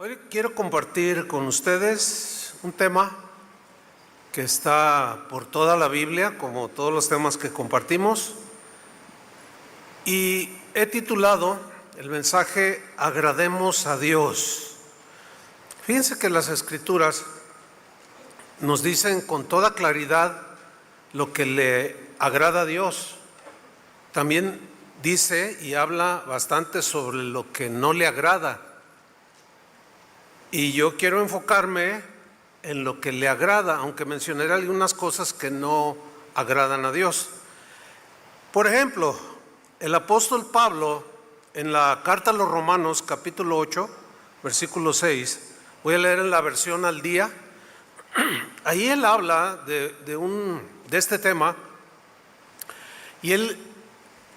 Hoy quiero compartir con ustedes un tema que está por toda la Biblia, como todos los temas que compartimos, y he titulado el mensaje "Agrademos a Dios". Fíjense que las Escrituras nos dicen con toda claridad lo que le agrada a Dios. También dice y habla bastante sobre lo que no le agrada. Y yo quiero enfocarme en lo que le agrada, aunque mencionaré algunas cosas que no agradan a Dios. Por ejemplo, el apóstol Pablo, en la carta a los Romanos, capítulo 8, versículo 6, voy a leer en la versión al día. Ahí él habla de este tema, y él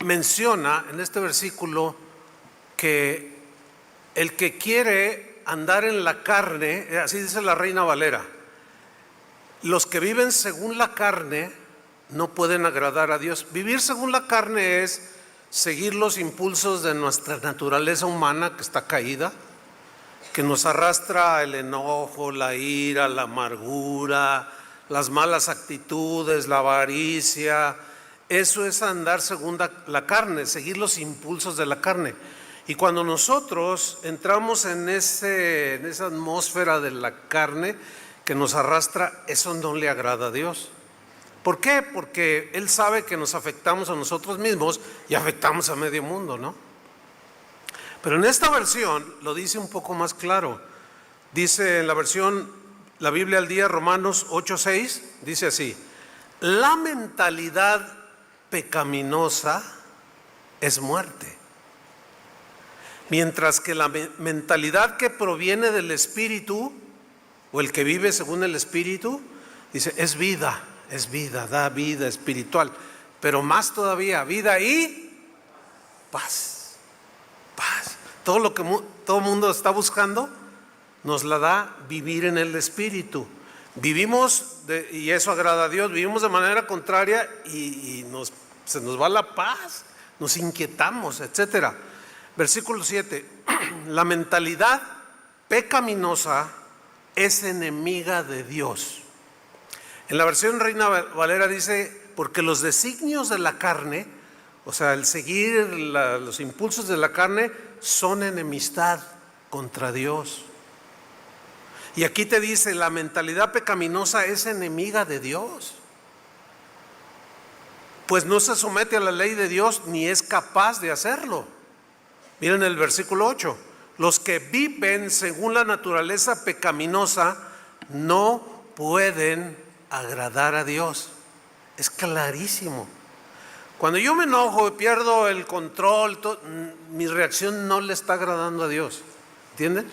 menciona en este versículo que el que quiere andar en la carne, así dice la Reina Valera, los que viven según la carne no pueden agradar a Dios. Vivir según la carne es seguir los impulsos de nuestra naturaleza humana que está caída, que nos arrastra el enojo, la ira, la amargura, las malas actitudes, la avaricia. Eso es andar según la carne, seguir los impulsos de la carne. Y cuando nosotros entramos en esa atmósfera de la carne que nos arrastra, eso no le agrada a Dios. ¿Por qué? Porque Él sabe que nos afectamos a nosotros mismos y afectamos a medio mundo, ¿no? Pero en esta versión lo dice un poco más claro. Dice en la versión, la Biblia al día, Romanos 8:6, dice así: la mentalidad pecaminosa es muerte, mientras que la mentalidad que proviene del Espíritu, o el que vive según el Espíritu, dice, es vida, da vida espiritual, pero más todavía, vida y paz. Todo lo que todo el mundo está buscando nos la da vivir en el Espíritu. Vivimos, y eso agrada a Dios, vivimos de manera contraria y se nos va la paz, nos inquietamos, etcétera. Versículo 7, la mentalidad pecaminosa es enemiga de Dios. En la versión Reina Valera dice, porque los designios de la carne, o sea, el seguir los impulsos de la carne, son enemistad contra Dios. Y aquí te dice, la mentalidad pecaminosa es enemiga de Dios, pues no se somete a la ley de Dios ni es capaz de hacerlo. Miren el versículo 8, los que viven según la naturaleza pecaminosa no pueden agradar a Dios. Es clarísimo. Cuando yo me enojo y pierdo el control, mi reacción no le está agradando a Dios. ¿Entienden?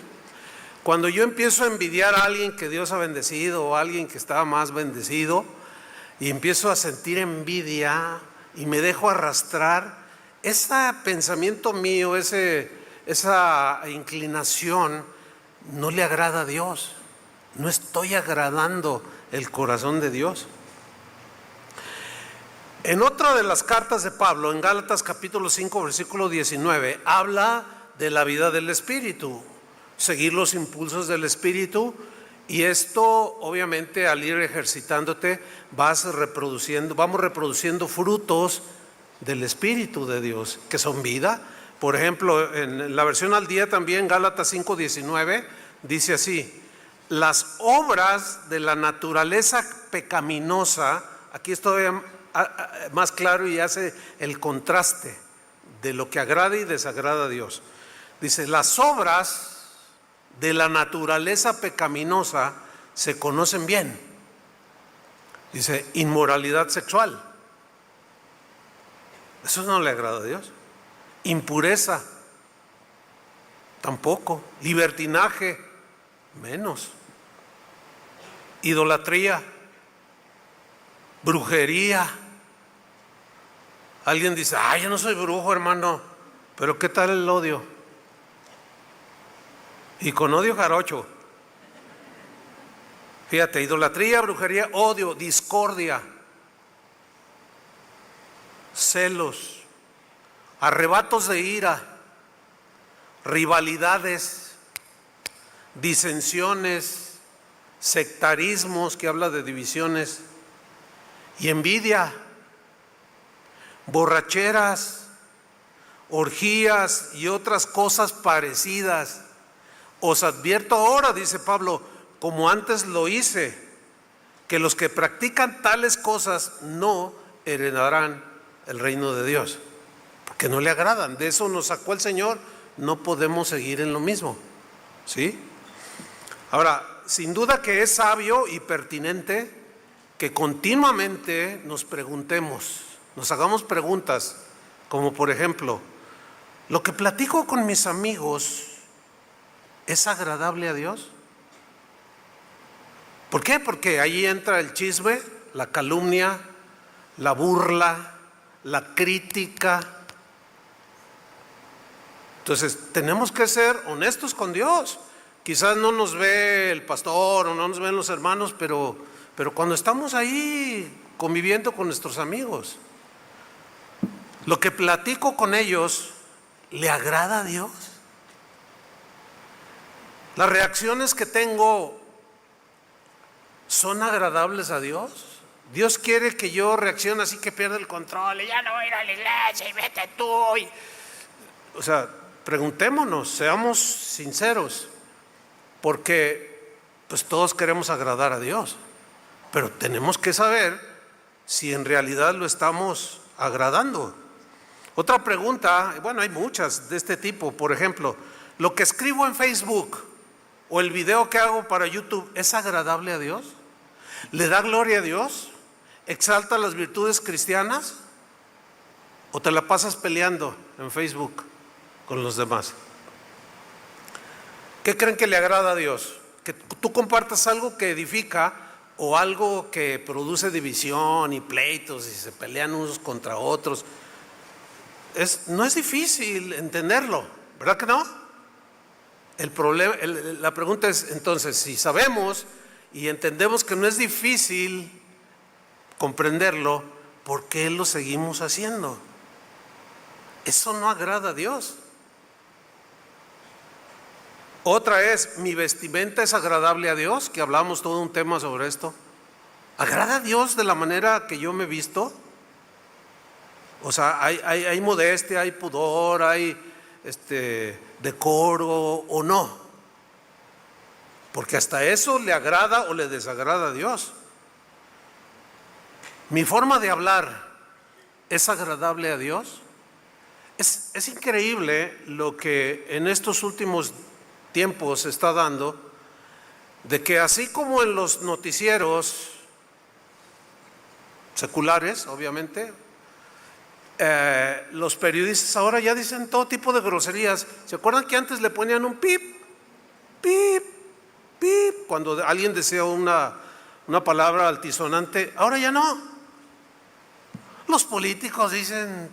Cuando yo empiezo a envidiar a alguien que Dios ha bendecido o a alguien que estaba más bendecido y empiezo a sentir envidia y me dejo arrastrar, ese pensamiento mío, esa inclinación no le agrada a Dios. No estoy agradando el corazón de Dios. En otra de las cartas de Pablo, en Gálatas capítulo 5, versículo 19, habla de la vida del Espíritu, seguir los impulsos del Espíritu, y esto obviamente al ir ejercitándote vamos reproduciendo frutos del Espíritu de Dios, que son vida. Por ejemplo, en la versión al día también, Gálatas 5:19, dice así: las obras de la naturaleza pecaminosa, aquí es todavía más claro y hace el contraste de lo que agrada y desagrada a Dios. Dice, las obras de la naturaleza pecaminosa se conocen bien. Dice, inmoralidad sexual, eso no le agrada a Dios. Impureza, tampoco. Libertinaje, menos. Idolatría, brujería. Alguien dice, yo no soy brujo, hermano, pero ¿qué tal el odio? Y con odio jarocho. Fíjate, idolatría, brujería, odio, discordia, celos, arrebatos de ira, rivalidades, disensiones, sectarismos, que habla de divisiones, y envidia, borracheras, orgías y otras cosas parecidas. Os advierto ahora, dice Pablo, como antes lo hice, que los que practican tales cosas no heredarán el reino de Dios, porque no le agradan. De eso nos sacó el Señor. No podemos seguir en lo mismo, ¿sí? Ahora, sin duda que es sabio y pertinente que continuamente nos preguntemos, nos hagamos preguntas, como por ejemplo, ¿lo que platico con mis amigos es agradable a Dios? ¿Por qué? Porque ahí entra el chisme, la calumnia, la burla, la crítica. Entonces, tenemos que ser honestos con Dios. Quizás no nos ve el pastor o no nos ven los hermanos, pero cuando estamos ahí conviviendo con nuestros amigos, lo que platico con ellos, ¿le agrada a Dios? Las reacciones que tengo son agradables a Dios. Dios quiere que yo reaccione así que pierda el control y ya no voy a ir a la iglesia y vete tú. O sea, preguntémonos, seamos sinceros, porque pues todos queremos agradar a Dios, pero tenemos que saber si en realidad lo estamos agradando. Otra pregunta, bueno, hay muchas de este tipo. Por ejemplo, lo que escribo en Facebook o el video que hago para YouTube, ¿es agradable a Dios? ¿Le da gloria a Dios? ¿Exalta las virtudes cristianas? ¿O te la pasas peleando en Facebook con los demás? ¿Qué creen que le agrada a Dios? ¿Que tú compartas algo que edifica o algo que produce división y pleitos y se pelean unos contra otros? No es difícil entenderlo, ¿verdad que no? El problema, la pregunta es entonces, si sabemos y entendemos que no es difícil comprenderlo, ¿por qué lo seguimos haciendo? Eso no agrada a Dios. Otra es, ¿mi vestimenta es agradable a Dios? Que hablamos todo un tema sobre esto. ¿Agrada a Dios de la manera que yo me he visto? O sea, hay modestia, hay pudor, hay decoro o no. Porque hasta eso le agrada o le desagrada a Dios. ¿Mi forma de hablar es agradable a Dios? Es increíble lo que en estos últimos tiempos se está dando, de que así como en los noticieros seculares, obviamente, los periodistas ahora ya dicen todo tipo de groserías. ¿Se acuerdan que antes le ponían un pip, pip, pip cuando alguien decía una palabra altisonante? Ahora ya no. Los políticos dicen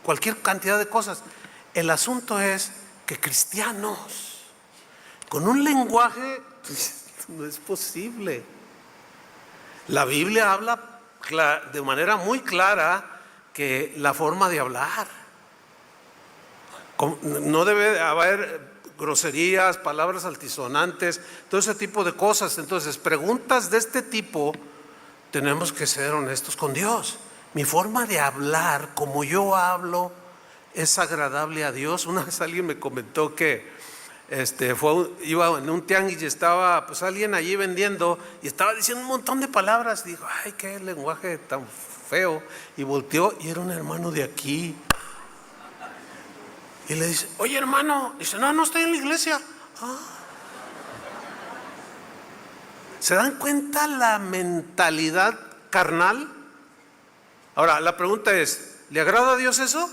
cualquier cantidad de cosas. El asunto es que cristianos con un lenguaje, no es posible. La Biblia habla de manera muy clara que la forma de hablar, no debe haber groserías, palabras altisonantes, todo ese tipo de cosas. Entonces, preguntas de este tipo, tenemos que ser honestos con Dios. Mi forma de hablar, como yo hablo, ¿es agradable a Dios? Una vez alguien me comentó que iba en un tianguis y estaba pues alguien allí vendiendo y estaba diciendo un montón de palabras. Dijo, ay, qué lenguaje tan feo. Y volteó y era un hermano de aquí. Y le dice, oye hermano, dice, no estoy en la iglesia. ¿Se dan cuenta la mentalidad carnal? Ahora, la pregunta es, ¿le agrada a Dios eso?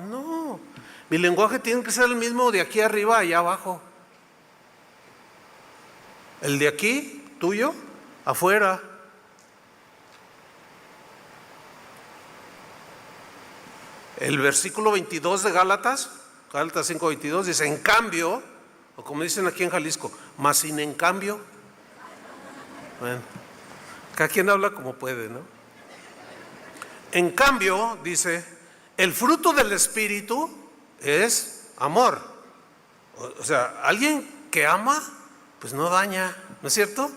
No, mi lenguaje tiene que ser el mismo de aquí arriba allá abajo. El de aquí, tuyo, afuera. El versículo 22 de Gálatas 5:22 dice, en cambio, o como dicen aquí en Jalisco, más sin en cambio. Bueno, cada quien habla como puede, ¿no? En cambio, dice, el fruto del Espíritu es amor. O sea, alguien que ama, pues no daña, ¿no es cierto?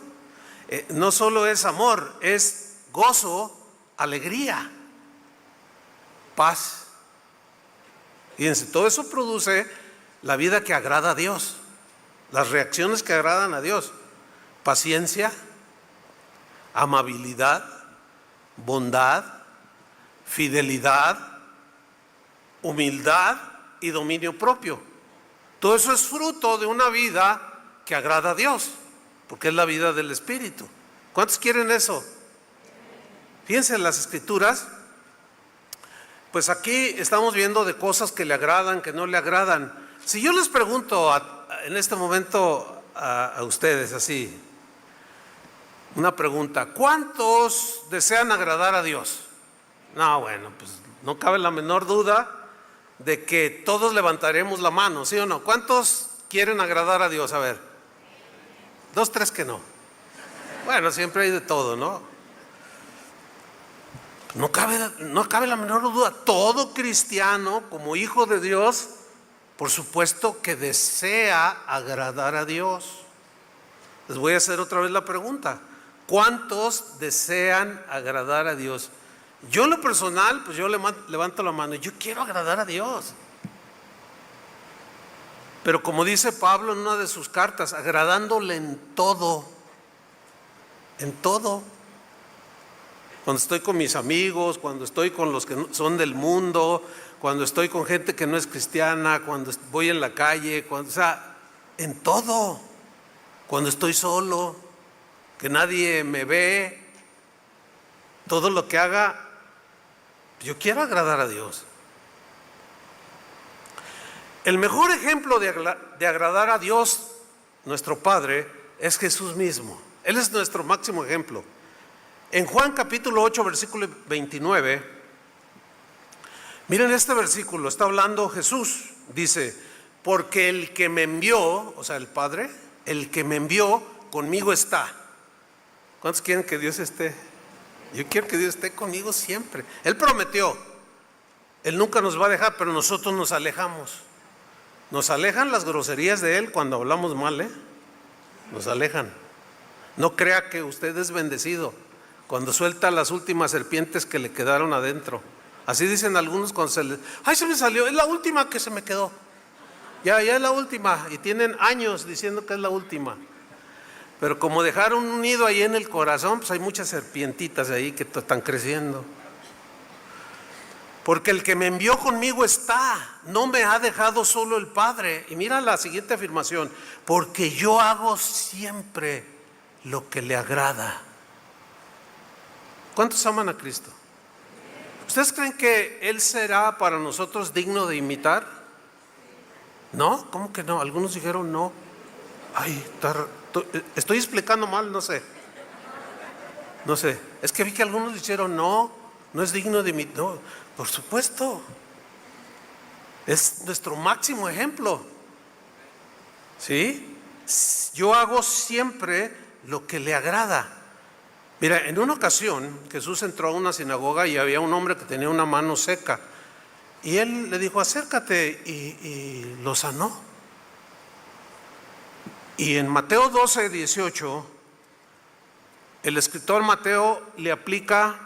No solo es amor, es gozo, alegría, paz. Fíjense, todo eso produce la vida que agrada a Dios, las reacciones que agradan a Dios: paciencia, amabilidad, bondad, fidelidad, humildad y dominio propio. Todo eso es fruto de una vida que agrada a Dios, porque es la vida del Espíritu. ¿Cuántos quieren eso? Fíjense en las Escrituras. Pues aquí estamos viendo de cosas que le agradan, que no le agradan. Si yo les pregunto en este momento a ustedes así, una pregunta: ¿cuántos desean agradar a Dios? No, bueno, pues no cabe la menor duda de que todos levantaremos la mano, ¿sí o no? ¿Cuántos quieren agradar a Dios? A ver, 2, 3 que no. Bueno, siempre hay de todo, ¿no? No cabe la menor duda. Todo cristiano, como hijo de Dios, por supuesto que desea agradar a Dios. Les voy a hacer otra vez la pregunta: ¿cuántos desean agradar a Dios? Yo en lo personal, pues yo levanto la mano y yo quiero agradar a Dios. Pero como dice Pablo en una de sus cartas, agradándole en todo. En todo. Cuando estoy con mis amigos, cuando estoy con los que son del mundo, cuando estoy con gente que no es cristiana, cuando voy en la calle, o sea, en todo. Cuando estoy solo, que nadie me ve, todo lo que haga, yo quiero agradar a Dios. El mejor ejemplo de agradar a Dios, nuestro Padre, es Jesús mismo. Él es nuestro máximo ejemplo. En Juan capítulo 8, versículo 29, miren este versículo, está hablando Jesús, dice: porque el que me envió, o sea el Padre, el que me envió conmigo está. ¿Cuántos quieren que Dios esté? Yo quiero que Dios esté conmigo siempre. Él prometió, Él nunca nos va a dejar, pero nosotros nos alejamos. Nos alejan las groserías de Él cuando hablamos mal, nos alejan. No crea que usted es bendecido cuando suelta las últimas serpientes que le quedaron adentro. Así dicen algunos cuando se me salió, es la última que se me quedó. Ya es la última, y tienen años diciendo que es la última. Pero como dejaron un nido ahí en el corazón, pues hay muchas serpientitas ahí que están creciendo. Porque el que me envió conmigo está, no me ha dejado solo el Padre. Y mira la siguiente afirmación: porque yo hago siempre lo que le agrada. ¿Cuántos aman a Cristo? ¿Ustedes creen que Él será para nosotros digno de imitar? ¿No? ¿Cómo que no? Algunos dijeron no. Ay, estoy explicando mal, no sé. Es que vi que algunos dijeron no es digno de imitar. No, por supuesto. Es nuestro máximo ejemplo. ¿Sí? Yo hago siempre lo que le agrada. Mira, en una ocasión Jesús entró a una sinagoga y había un hombre que tenía una mano seca. Y Él le dijo: acércate, y lo sanó. Y en Mateo 12, 18, el escritor Mateo le aplica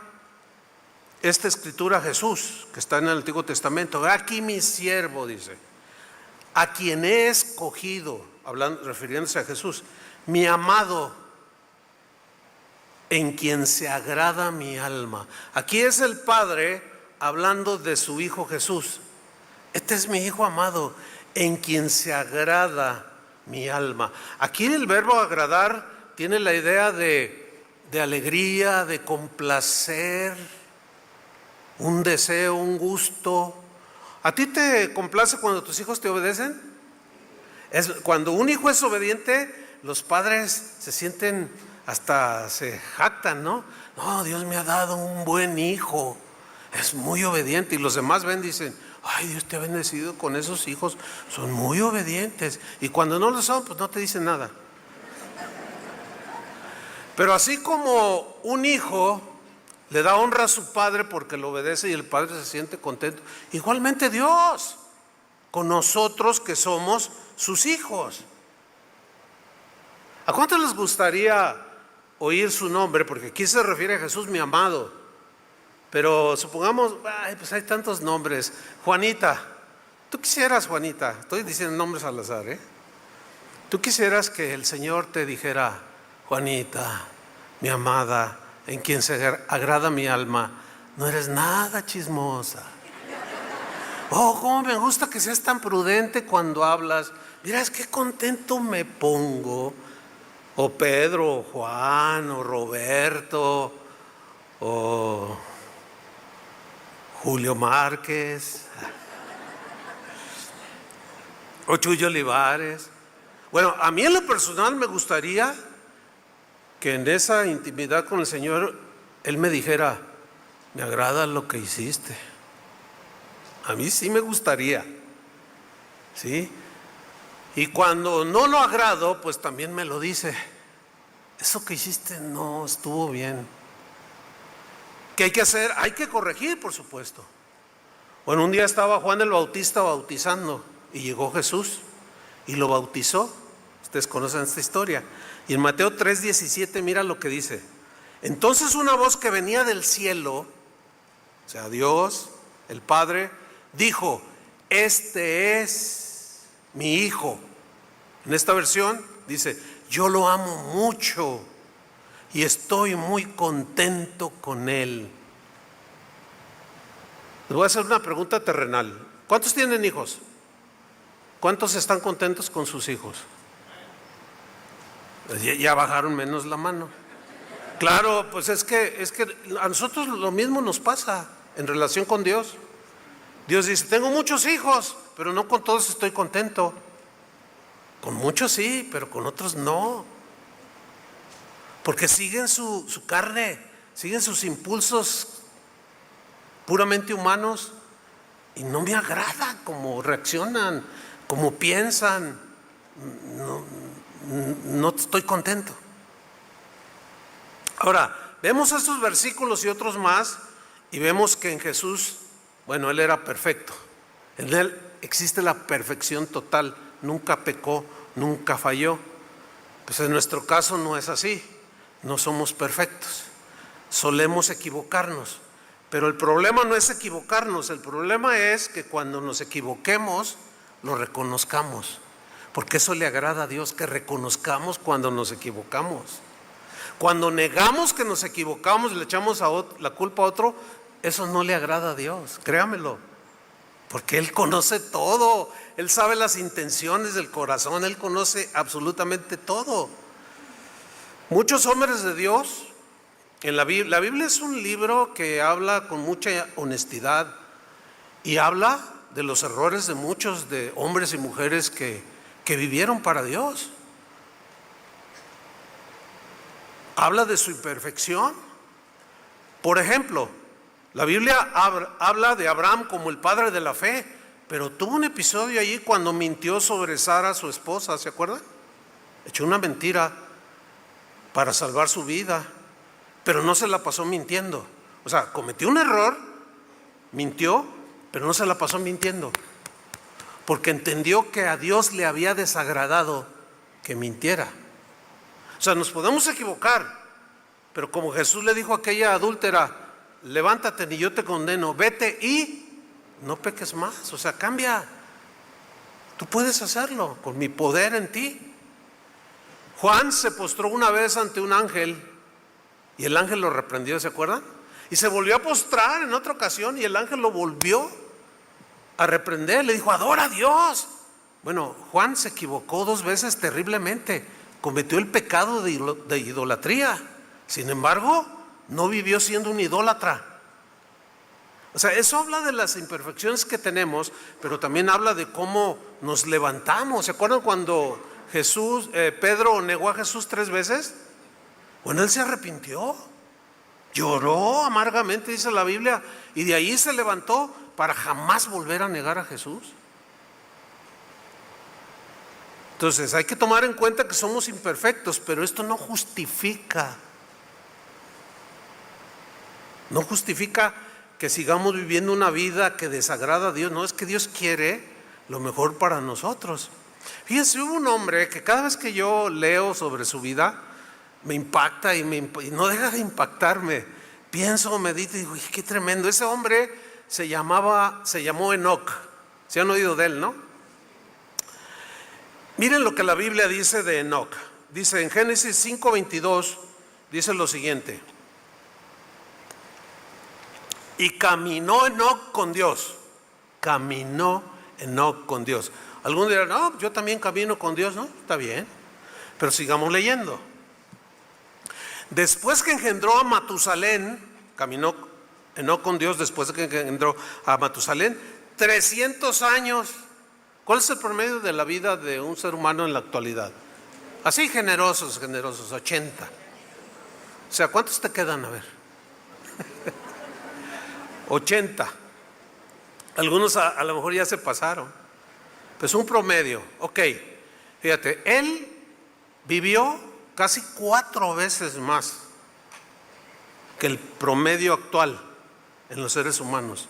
esta escritura a Jesús, que está en el Antiguo Testamento. Aquí mi siervo, dice, a quien he escogido, refiriéndose a Jesús, mi amado, en quien se agrada mi alma. Aquí es el Padre hablando de su Hijo Jesús. Este es mi Hijo amado, en quien se agrada mi alma. Aquí el verbo agradar tiene la idea de alegría, de complacer, un deseo, un gusto. ¿A ti te complace cuando tus hijos te obedecen? Cuando un hijo es obediente, los padres se sienten, hasta se jactan, ¿no? No, Dios me ha dado un buen hijo, es muy obediente. Y los demás ven, dicen: ay, Dios te ha bendecido con esos hijos, son muy obedientes. Y cuando no lo son, pues no te dicen nada. Pero así como un hijo le da honra a su padre porque lo obedece y el padre se siente contento, igualmente Dios con nosotros que somos sus hijos. ¿A cuántos les gustaría oír su nombre? Porque aquí se refiere a Jesús, mi amado. Pero supongamos, pues hay tantos nombres. Juanita, tú quisieras, Juanita, estoy diciendo nombres al azar, tú quisieras que el Señor te dijera: Juanita, mi amada, en quien se agrada mi alma, no eres nada chismosa. Oh, cómo me gusta que seas tan prudente cuando hablas. Miras qué contento me pongo. O Pedro, o Juan, o Roberto, o Julio Márquez, o Chuyo Olivares. Bueno, a mí en lo personal me gustaría que en esa intimidad con el Señor Él me dijera: me agrada lo que hiciste. A mí sí me gustaría, ¿sí? Y cuando no lo agrado, pues también me lo dice: eso que hiciste no estuvo bien. ¿Qué hay que hacer? Hay que corregir, por supuesto. Bueno, un día estaba Juan el Bautista bautizando y llegó Jesús y lo bautizó. Ustedes conocen esta historia. Y en Mateo 3:17 mira lo que dice: entonces una voz que venía del cielo, o sea, Dios, el Padre, dijo: este es mi Hijo. En esta versión dice: yo lo amo mucho y estoy muy contento con Él. Les voy a hacer una pregunta terrenal. ¿Cuántos tienen hijos? ¿Cuántos están contentos con sus hijos? Ya bajaron menos la mano. Claro, pues es que a nosotros lo mismo nos pasa en relación con Dios. Dios dice: tengo muchos hijos, pero no con todos estoy contento. Con muchos sí, pero con otros no. Porque siguen su carne, siguen sus impulsos puramente humanos y no me agrada cómo reaccionan, cómo piensan. No estoy contento. Ahora, vemos estos versículos y otros más y vemos que en Jesús, bueno, Él era perfecto. En Él existe la perfección total. Nunca pecó, nunca falló. Pues en nuestro caso no es así. No somos perfectos. Solemos equivocarnos. Pero el problema no es equivocarnos. El problema es que cuando nos equivoquemos, lo reconozcamos. Porque eso le agrada a Dios, que reconozcamos cuando nos equivocamos. Cuando negamos que nos equivocamos y le echamos la culpa a otro, eso no le agrada a Dios, créamelo. Porque Él conoce todo, Él sabe las intenciones del corazón, Él conoce absolutamente todo. Muchos hombres de Dios, la Biblia es un libro que habla con mucha honestidad y habla de los errores de muchos de hombres y mujeres que vivieron para Dios. Habla de su imperfección. Por ejemplo, la Biblia habla de Abraham como el padre de la fe, pero tuvo un episodio allí cuando mintió sobre Sara, su esposa, ¿se acuerdan? Echó una mentira para salvar su vida, pero no se la pasó mintiendo. O sea, cometió un error, mintió, pero no se la pasó mintiendo, porque entendió que a Dios le había desagradado que mintiera. O sea, nos podemos equivocar, pero como Jesús le dijo a aquella adúltera: levántate, ni yo te condeno, vete y no peques más. O sea, cambia. Tú puedes hacerlo con mi poder en ti. Juan se postró una vez ante un ángel y el ángel lo reprendió, ¿se acuerdan? Y se volvió a postrar en otra ocasión y el ángel lo volvió a reprender. Le dijo: adora a Dios. Bueno, Juan se equivocó 2 veces terriblemente. Cometió el pecado de idolatría. Sin embargo, no vivió siendo un idólatra. O sea, eso habla de las imperfecciones que tenemos, pero también habla de cómo nos levantamos. ¿Se acuerdan cuando Pedro negó a Jesús 3 veces? Bueno, él se arrepintió, lloró amargamente, dice la Biblia, y de ahí se levantó para jamás volver a negar a Jesús. Entonces hay que tomar en cuenta que somos imperfectos, pero esto no justifica que sigamos viviendo una vida que desagrada a Dios. No, es que Dios quiere lo mejor para nosotros. Fíjense, hubo un hombre que cada vez que yo leo sobre su vida, me impacta y no deja de impactarme. Pienso, medito y digo, qué tremendo. Ese hombre se llamó Enoc. ¿Se han oído de él, no? Miren lo que la Biblia dice de Enoc. Dice en Génesis 5:22, dice lo siguiente: y caminó Enoc con Dios. Caminó Enoc con Dios. Algunos dirán, no, yo también camino con Dios, ¿no? Está bien, pero sigamos leyendo. Después que engendró a Matusalén, caminó Enoc con Dios después de que engendró a Matusalén, 300 años. ¿Cuál es el promedio de la vida de un ser humano en la actualidad? Así generosos, 80. O sea, ¿cuántos te quedan? A ver. 80. Algunos a lo mejor ya se pasaron. Pues un promedio. Ok, fíjate, él vivió casi 4 veces más que el promedio actual en los seres humanos.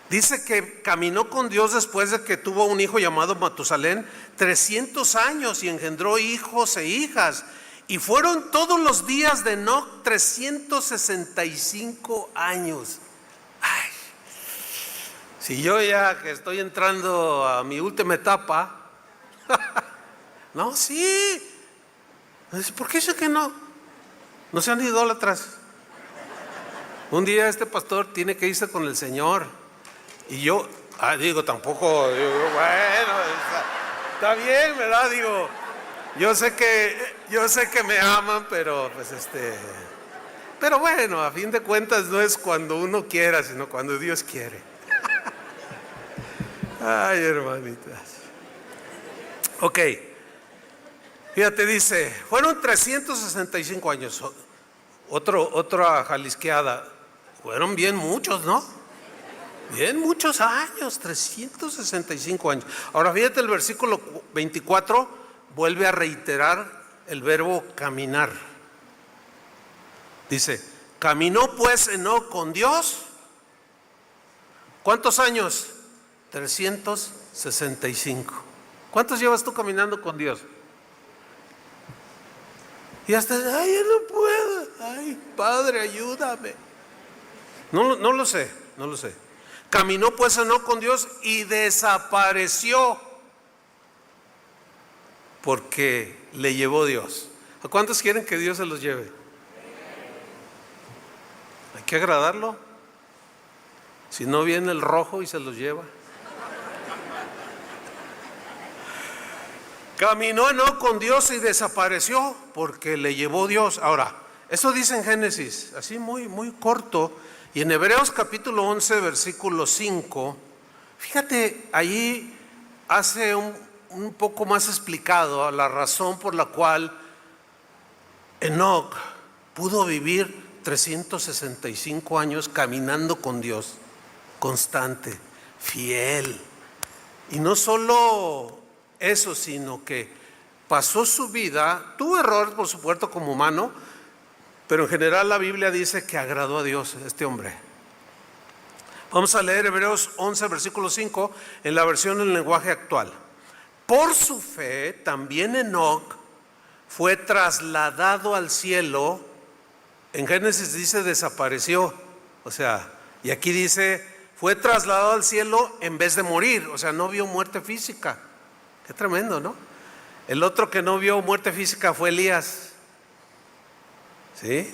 Dice que caminó con Dios después de que tuvo un hijo llamado Matusalén 300 años y engendró hijos e hijas. Y fueron todos los días de Enoc 365 años. Ay, si yo ya que estoy entrando a mi última etapa, no, sí. ¿Por qué dice que no? No sean idólatras. Un día este pastor tiene que irse con el Señor. Y yo, tampoco, bueno, está bien, ¿verdad? Digo, yo sé que me aman, pero pues pero bueno, a fin de cuentas no es cuando uno quiera, sino cuando Dios quiere. Ay, hermanitas. Ok, fíjate, dice, fueron 365 años. Otra jalisqueada. Fueron bien muchos, ¿no? Bien muchos años, 365 años. Ahora fíjate, el versículo 24 vuelve a reiterar el verbo caminar. Dice, caminó pues Enoc con Dios. ¿Cuántos años? 365. ¿Cuántos llevas tú caminando con Dios? Y hasta, ay, yo no puedo. Ay, Padre, ayúdame. No lo sé. Caminó pues Enoc con Dios y desapareció porque le llevó Dios. ¿A cuántos quieren que Dios se los lleve? Hay que agradarlo. Si no, viene el rojo y se los lleva. Caminó Enoc con Dios y desapareció porque le llevó Dios. Ahora, eso dice en Génesis, así muy corto. Y en Hebreos capítulo 11, versículo 5, fíjate, ahí hace un poco más explicado la razón por la cual Enoc pudo vivir 365 años caminando con Dios, constante, fiel. Y no solo eso, sino que pasó su vida, tuvo errores por supuesto como humano, pero en general la Biblia dice que agradó a Dios este hombre. Vamos a leer Hebreos 11, versículo 5, en la versión en lenguaje actual. Por su fe, también Enoc fue trasladado al cielo. En Génesis dice desapareció, o sea, y aquí dice fue trasladado al cielo en vez de morir, o sea, no vio muerte física. Qué tremendo, ¿no? El otro que no vio muerte física fue Elías. ¿Sí?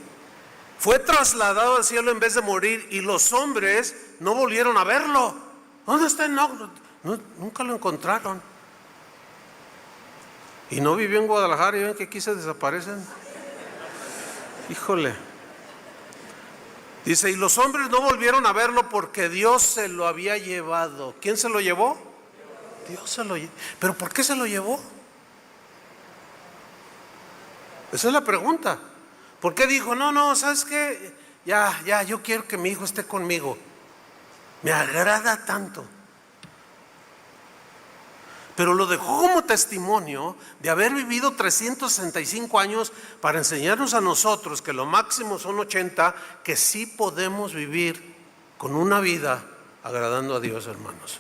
Fue trasladado al cielo en vez de morir y los hombres no volvieron a verlo. ¿Dónde está Enoc? Nunca lo encontraron. Y no vivió en Guadalajara y ven que aquí se desaparecen. Híjole. Dice, y los hombres no volvieron a verlo porque Dios se lo había llevado. ¿Quién se lo llevó? Dios se lo llevó. ¿Pero por qué se lo llevó? Esa es la pregunta. ¿Por qué dijo, no, ¿sabes qué? Ya, yo quiero que mi hijo esté conmigo. Me agrada tanto. Pero lo dejó como testimonio de haber vivido 365 años para enseñarnos a nosotros que lo máximo son 80, que sí podemos vivir con una vida agradando a Dios, hermanos.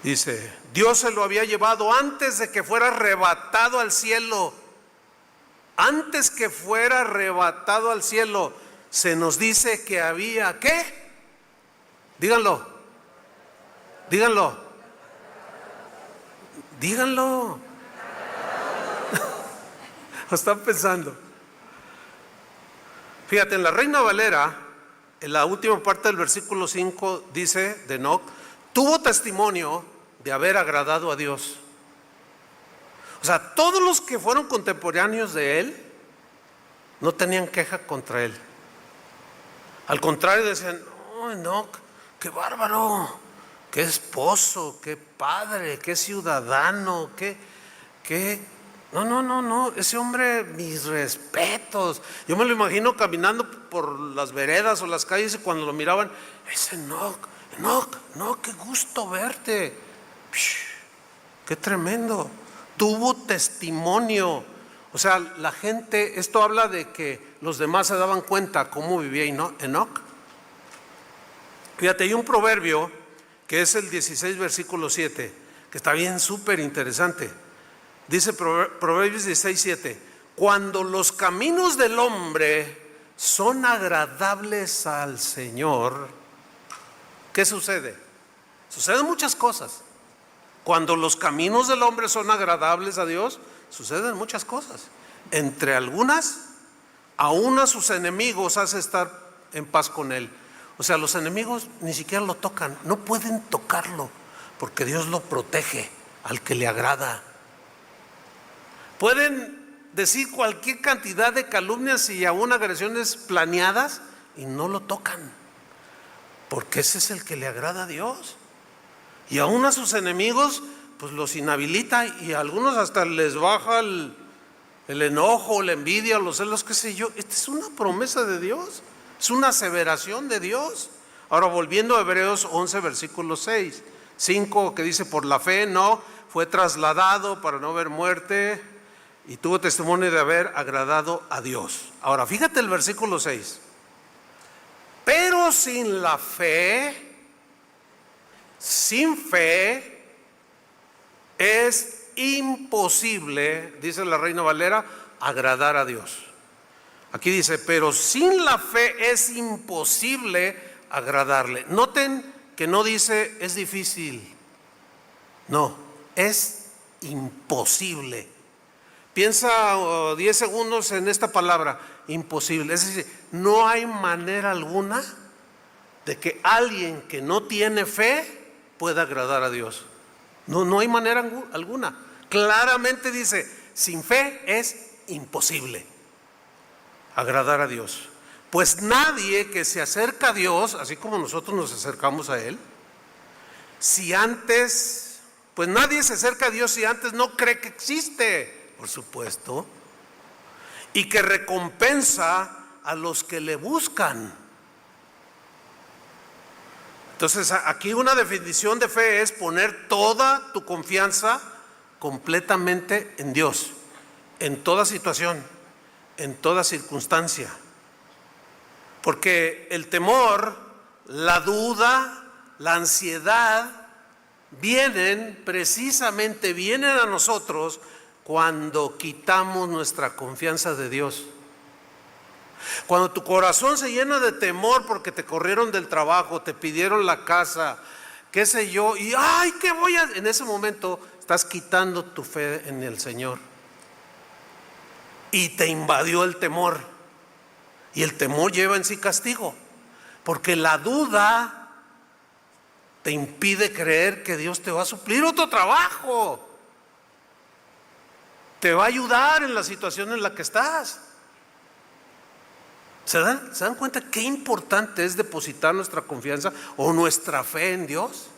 Dice, Dios se lo había llevado antes de que fuera arrebatado al cielo. Antes que fuera arrebatado al cielo, se nos dice que había, ¿qué? Díganlo. Díganlo. Díganlo. Lo están pensando. Fíjate, en la Reina Valera, en la última parte del versículo 5 dice de Enoc, tuvo testimonio de haber agradado a Dios. O sea, todos los que fueron contemporáneos de él no tenían queja contra él. Al contrario, decían, oh, Enoc, qué bárbaro, qué esposo, qué padre, qué ciudadano, no, ese hombre, mis respetos. Yo me lo imagino caminando por las veredas o las calles y cuando lo miraban, ese Enoc, qué gusto verte. Qué tremendo. Tuvo testimonio. O sea, la gente, esto habla de que los demás se daban cuenta cómo vivía Enoc. Fíjate, hay un proverbio que es el 16 versículo 7, que está bien súper interesante. Dice Proverbios 16, 7, cuando los caminos del hombre son agradables al Señor, ¿qué sucede? Suceden muchas cosas. Cuando los caminos del hombre son agradables a Dios, suceden muchas cosas. Entre algunas, aún a sus enemigos hace estar en paz con él. O sea, los enemigos ni siquiera lo tocan, no pueden tocarlo, porque Dios lo protege al que le agrada. Pueden decir cualquier cantidad de calumnias y aún agresiones planeadas y no lo tocan, porque ese es el que le agrada a Dios. Y aún a sus enemigos pues los inhabilita, y a algunos hasta les baja el enojo, la envidia, los celos, qué sé yo. Esta es una promesa de Dios, es una aseveración de Dios. Ahora, volviendo a Hebreos 11 versículo 5, que dice, por la fe no fue trasladado para no ver muerte y tuvo testimonio de haber agradado a Dios. Ahora, fíjate el versículo 6. Pero sin la fe, sin fe es imposible, dice la Reina Valera, agradar a Dios. Aquí dice, pero sin la fe es imposible agradarle. Noten que no dice es difícil, no, es imposible. Piensa 10 segundos en esta palabra, imposible. Es decir, no hay manera alguna de que alguien que no tiene fe pueda agradar a Dios. No hay manera alguna. Claramente dice, sin fe es imposible agradar a Dios. Pues nadie que se acerca a Dios, así como nosotros nos acercamos a Él, pues nadie se acerca a Dios si antes no cree que existe, por supuesto, y que recompensa a los que le buscan. Entonces, aquí una definición de fe es poner toda tu confianza completamente en Dios, en toda situación, en toda circunstancia. Porque el temor, la duda, la ansiedad vienen a nosotros cuando quitamos nuestra confianza de Dios. Cuando tu corazón se llena de temor porque te corrieron del trabajo, te pidieron la casa, qué sé yo, y ay, ¿qué voy a...? En ese momento estás quitando tu fe en el Señor y te invadió el temor, y el temor lleva en sí castigo, porque la duda te impide creer que Dios te va a suplir otro trabajo, te va a ayudar en la situación en la que estás. ¿Se dan cuenta qué importante es depositar nuestra confianza o nuestra fe en Dios?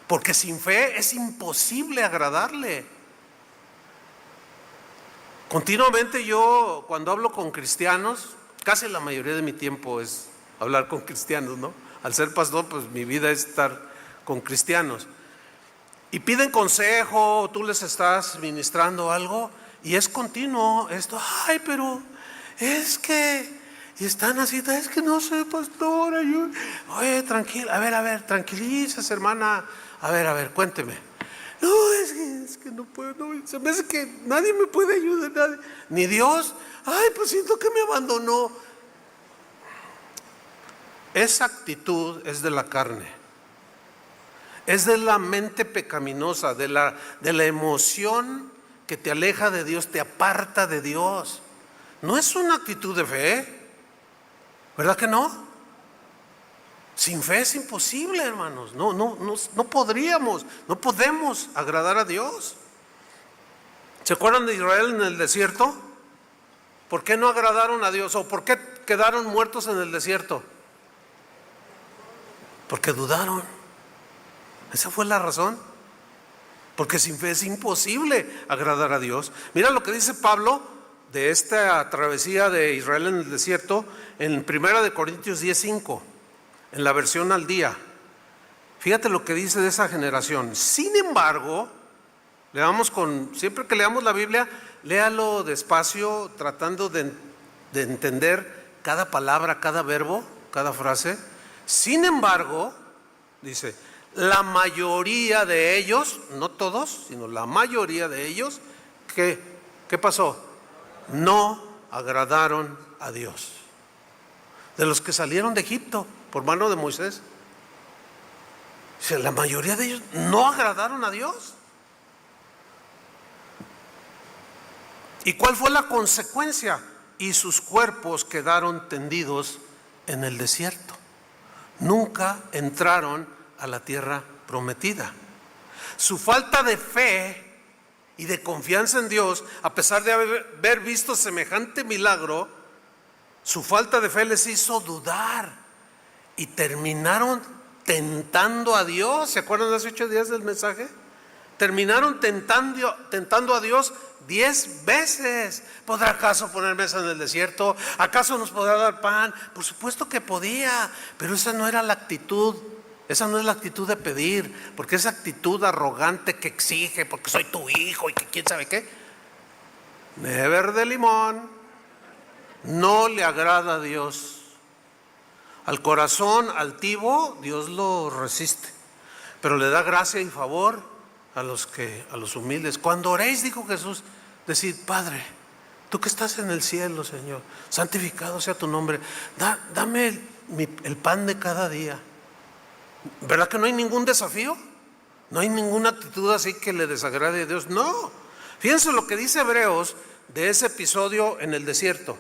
Porque sin fe es imposible agradarle. Continuamente yo, cuando hablo con cristianos, casi la mayoría de mi tiempo es hablar con cristianos, ¿no? Al ser pastor, pues mi vida es estar con cristianos. Y piden consejo, tú les estás ministrando algo, y es continuo esto, ay, pero es que... Y están así, es que no sé, pastor, oye, tranquila, a ver, tranquilízese, hermana, A ver, cuénteme. No, es que no puedo, no, se me hace que nadie me puede ayudar, nadie, ni Dios. Ay, pues siento que me abandonó. Esa actitud es de la carne, es de la mente pecaminosa, de la emoción que te aleja de Dios, te aparta de Dios. No es una actitud de fe, ¿verdad que no? Sin fe es imposible, hermanos. No podríamos, no podemos agradar a Dios. ¿Se acuerdan de Israel en el desierto? ¿Por qué no agradaron a Dios? ¿O por qué quedaron muertos en el desierto? Porque dudaron. Esa fue la razón. Porque sin fe es imposible agradar a Dios. Mira lo que dice Pablo de esta travesía de Israel en el desierto en 1 Corintios 10:5, en la versión al día. Fíjate lo que dice de esa generación. Sin embargo, siempre que leamos la Biblia, léalo despacio, tratando de entender cada palabra, cada verbo, cada frase. Sin embargo, dice, la mayoría de ellos, no todos, sino la mayoría de ellos, ¿qué pasó? No agradaron a Dios. De los que salieron de Egipto por mano de Moisés, la mayoría de ellos no agradaron a Dios. ¿Y cuál fue la consecuencia? Y sus cuerpos quedaron tendidos en el desierto. Nunca entraron a la tierra prometida. Su falta de fe y de confianza en Dios, a pesar de haber visto semejante milagro, su falta de fe les hizo dudar y terminaron tentando a Dios. ¿Se acuerdan de hace 8 días del mensaje? Terminaron tentando a Dios 10 veces. ¿Podrá acaso poner mesa en el desierto? ¿Acaso nos podrá dar pan? Por supuesto que podía, pero esa no era la actitud. Esa no es la actitud de pedir, porque esa actitud arrogante que exige, porque soy tu hijo y que quién sabe qué, never de limón, no le agrada a Dios. Al corazón altivo Dios lo resiste, pero le da gracia y favor a los humildes. Cuando oréis, dijo Jesús, decid: Padre, tú que estás en el cielo, Señor, santificado sea tu nombre, dame el pan de cada día. ¿Verdad que no hay ningún desafío? No hay ninguna actitud así que le desagrade a Dios. No. Fíjense lo que dice Hebreos de ese episodio en el desierto,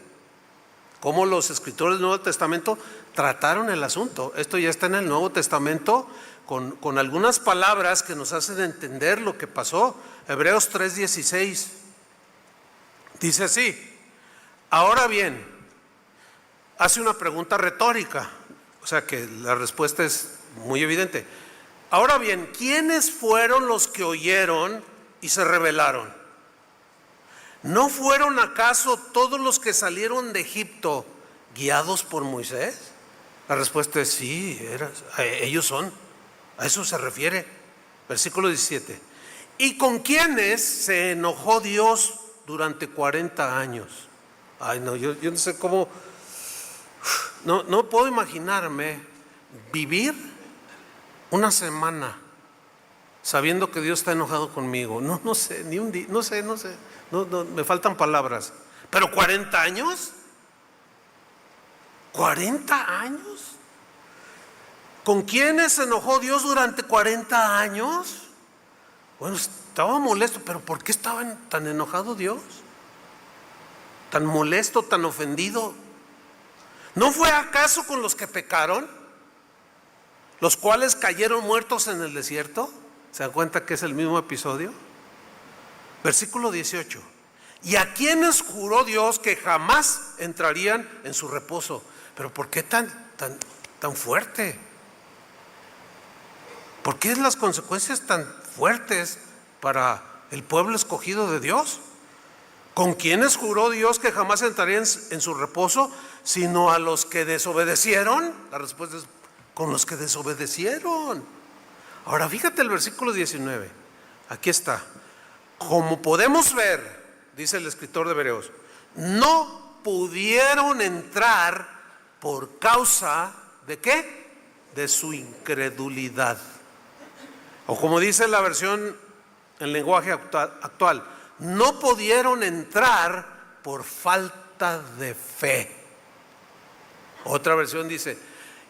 cómo los escritores del Nuevo Testamento trataron el asunto. Esto ya está en el Nuevo Testamento con algunas palabras que nos hacen entender lo que pasó. Hebreos 3:16 dice así: ahora bien, hace una pregunta retórica, o sea que la respuesta es muy evidente. Ahora bien, ¿quiénes fueron los que oyeron y se rebelaron? ¿No fueron acaso todos los que salieron de Egipto guiados por Moisés? La respuesta es sí, ellos son. A eso se refiere. Versículo 17. ¿Y con quiénes se enojó Dios durante 40 años? Ay, no, yo no sé cómo. No puedo imaginarme vivir una semana sabiendo que Dios está enojado conmigo. No sé, ni un día, no sé, me faltan palabras. Pero 40 años, 40 años. ¿Con quiénes se enojó Dios durante 40 años? Bueno, estaba molesto, pero ¿por qué estaba tan enojado Dios? Tan molesto, tan ofendido. ¿No fue acaso con los que pecaron, los cuales cayeron muertos en el desierto? ¿Se dan cuenta que es el mismo episodio? Versículo 18. ¿Y a quienes juró Dios que jamás entrarían en su reposo? Pero ¿por qué tan fuerte? ¿Por qué las consecuencias tan fuertes para el pueblo escogido de Dios? ¿Con quiénes juró Dios que jamás entrarían en su reposo? Sino a los que desobedecieron. La respuesta es: con los que desobedecieron. Ahora fíjate el versículo 19. Aquí está. Como podemos ver, dice el escritor de Hebreos, no pudieron entrar por causa de ¿qué? De su incredulidad. O como dice la versión en lenguaje actual, no pudieron entrar por falta de fe. Otra versión dice,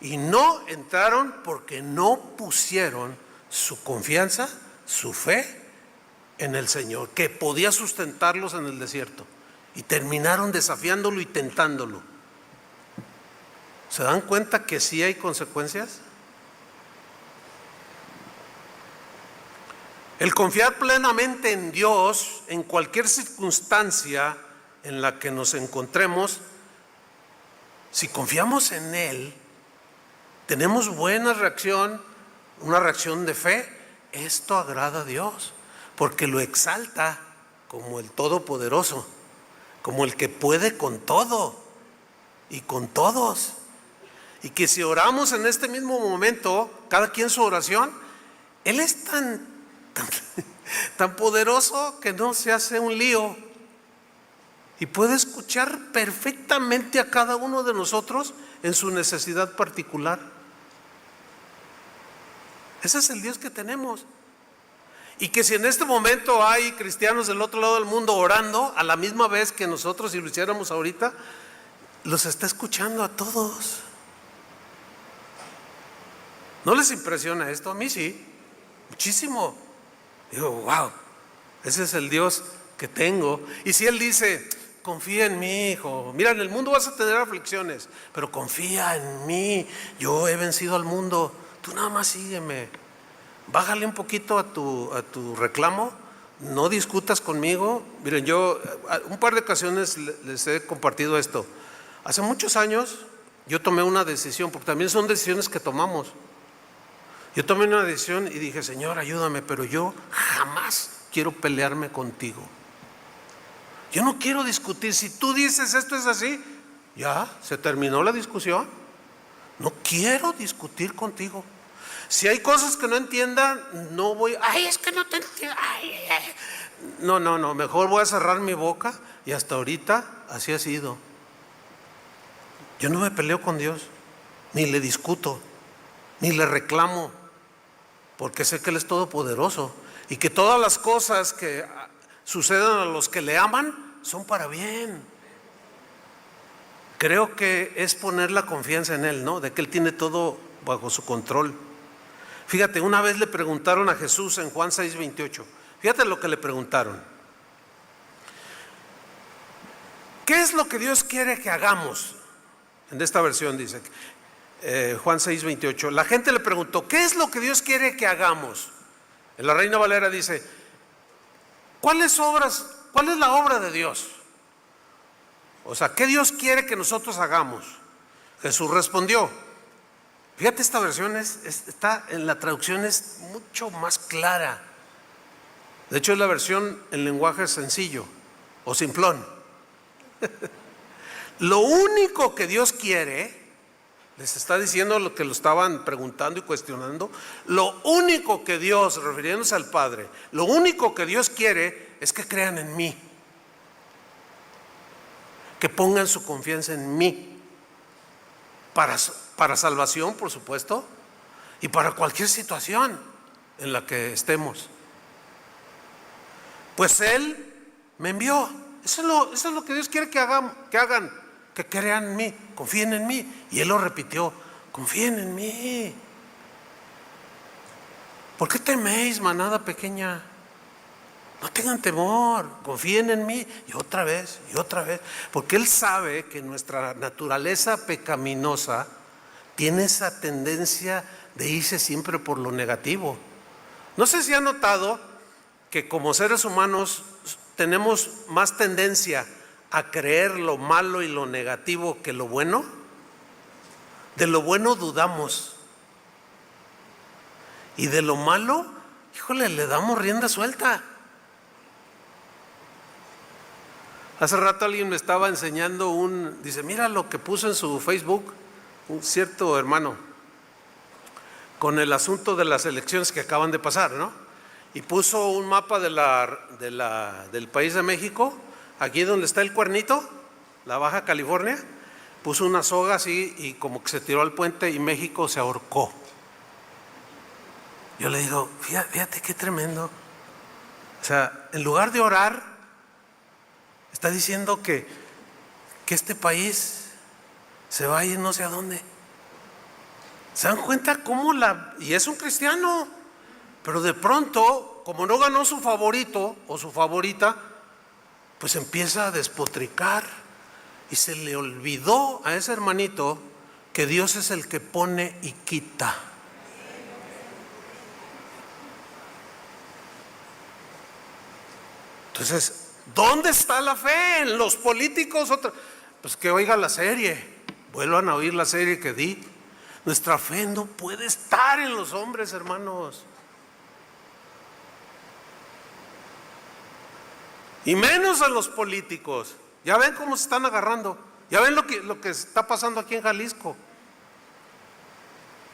y no entraron porque no pusieron su confianza, su fe en el Señor, que podía sustentarlos en el desierto. Y terminaron desafiándolo y tentándolo. ¿Se dan cuenta que sí hay consecuencias? El confiar plenamente en Dios en cualquier circunstancia en la que nos encontremos, si confiamos en Él, tenemos buena reacción, una reacción de fe. Esto agrada a Dios, porque lo exalta como el Todopoderoso, como el que puede con todo y con todos. Y que si oramos en este mismo momento, cada quien su oración, Él es tan poderoso que no se hace un lío y puede escuchar perfectamente a cada uno de nosotros en su necesidad particular. Ese es el Dios que tenemos. Y que si en este momento hay cristianos del otro lado del mundo orando a la misma vez que nosotros, si lo hiciéramos ahorita, los está escuchando a todos. ¿No les impresiona esto? A mí sí, muchísimo. Digo, wow, ese es el Dios que tengo. Y si Él dice, confía en mí, hijo, mira, en el mundo vas a tener aflicciones, pero confía en mí, yo he vencido al mundo, tú nada más sígueme. Bájale un poquito a tu reclamo, no discutas conmigo. Miren, yo un par de ocasiones les he compartido esto. Hace muchos años yo tomé una decisión, porque también son decisiones que tomamos. Yo tomé una decisión y dije, Señor, ayúdame, pero yo jamás quiero pelearme contigo. Yo no quiero discutir. Si tú dices esto es así, ya, se terminó la discusión. No quiero discutir contigo. Si hay cosas que no entienda, no voy, es que no te entiendo. No, mejor voy a cerrar mi boca. Y hasta ahorita así ha sido. Yo no me peleo con Dios, ni le discuto, ni le reclamo, porque sé que Él es todopoderoso y que todas las cosas que suceden a los que le aman son para bien. Creo que es poner la confianza en Él, ¿no? De que Él tiene todo bajo su control. Fíjate, una vez le preguntaron a Jesús en Juan 6:28. Fíjate lo que le preguntaron. ¿Qué es lo que Dios quiere que hagamos? En esta versión dice, Juan 6:28. La gente le preguntó, ¿qué es lo que Dios quiere que hagamos? En la Reina Valera dice, ¿cuál es la obra de Dios? O sea, ¿qué Dios quiere que nosotros hagamos? Jesús respondió. Fíjate, esta versión está en la traducción, es mucho más clara. De hecho, es la versión en lenguaje sencillo o simplón. Lo único que Dios quiere, les está diciendo lo que lo estaban preguntando y cuestionando, lo único que Dios, refiriéndose al Padre, lo único que Dios quiere es que crean en mí, que pongan su confianza en mí. Para salvación, por supuesto, y para cualquier situación en la que estemos. Pues Él me envió. Eso es lo que Dios quiere que hagan, que crean en mí, confíen en mí. Y Él lo repitió, confíen en mí. ¿Por qué teméis, manada pequeña? No tengan temor, confíen en mí. Y otra vez, porque Él sabe que nuestra naturaleza pecaminosa tiene esa tendencia de irse siempre por lo negativo. No sé si han notado que como seres humanos tenemos más tendencia a creer lo malo y lo negativo que lo bueno. De lo bueno dudamos, y de lo malo, híjole, le damos rienda suelta. Hace rato alguien me estaba enseñando dice, mira lo que puso en su Facebook un cierto hermano con el asunto de las elecciones que acaban de pasar, ¿no? Y puso un mapa del país de México, aquí donde está el Cuernito, la Baja California, puso una soga así y como que se tiró al puente y México se ahorcó. Yo le digo, fíjate qué tremendo. O sea, en lugar de orar, está diciendo que este país se va a ir no sé a dónde. ¿Se dan cuenta cómo y es un cristiano, pero de pronto, como no ganó su favorito o su favorita, pues empieza a despotricar y se le olvidó a ese hermanito que Dios es el que pone y quita. Entonces, ¿dónde está la fe? ¿En los políticos? Pues que oiga la serie, vuelvan a oír la serie que di. Nuestra fe no puede estar en los hombres, hermanos. Y menos en los políticos. Ya ven cómo se están agarrando. Ya ven lo que está pasando aquí en Jalisco.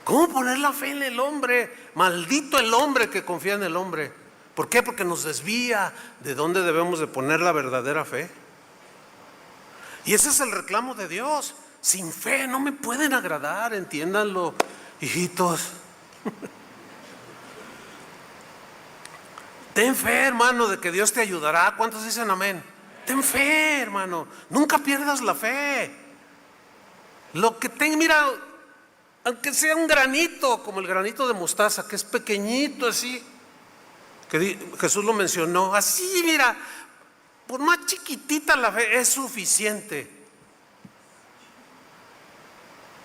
¿Cómo poner la fe en el hombre? Maldito el hombre que confía en el hombre. ¿Por qué? Porque nos desvía de dónde debemos de poner la verdadera fe. Y ese es el reclamo de Dios. Sin fe no me pueden agradar, entiéndanlo, hijitos. Ten fe, hermano, de que Dios te ayudará. ¿Cuántos dicen amén? Ten fe, hermano. Nunca pierdas la fe. Mira, aunque sea un granito, como el granito de mostaza, que es pequeñito así, que Jesús lo mencionó, así, mira, por más chiquitita la fe es suficiente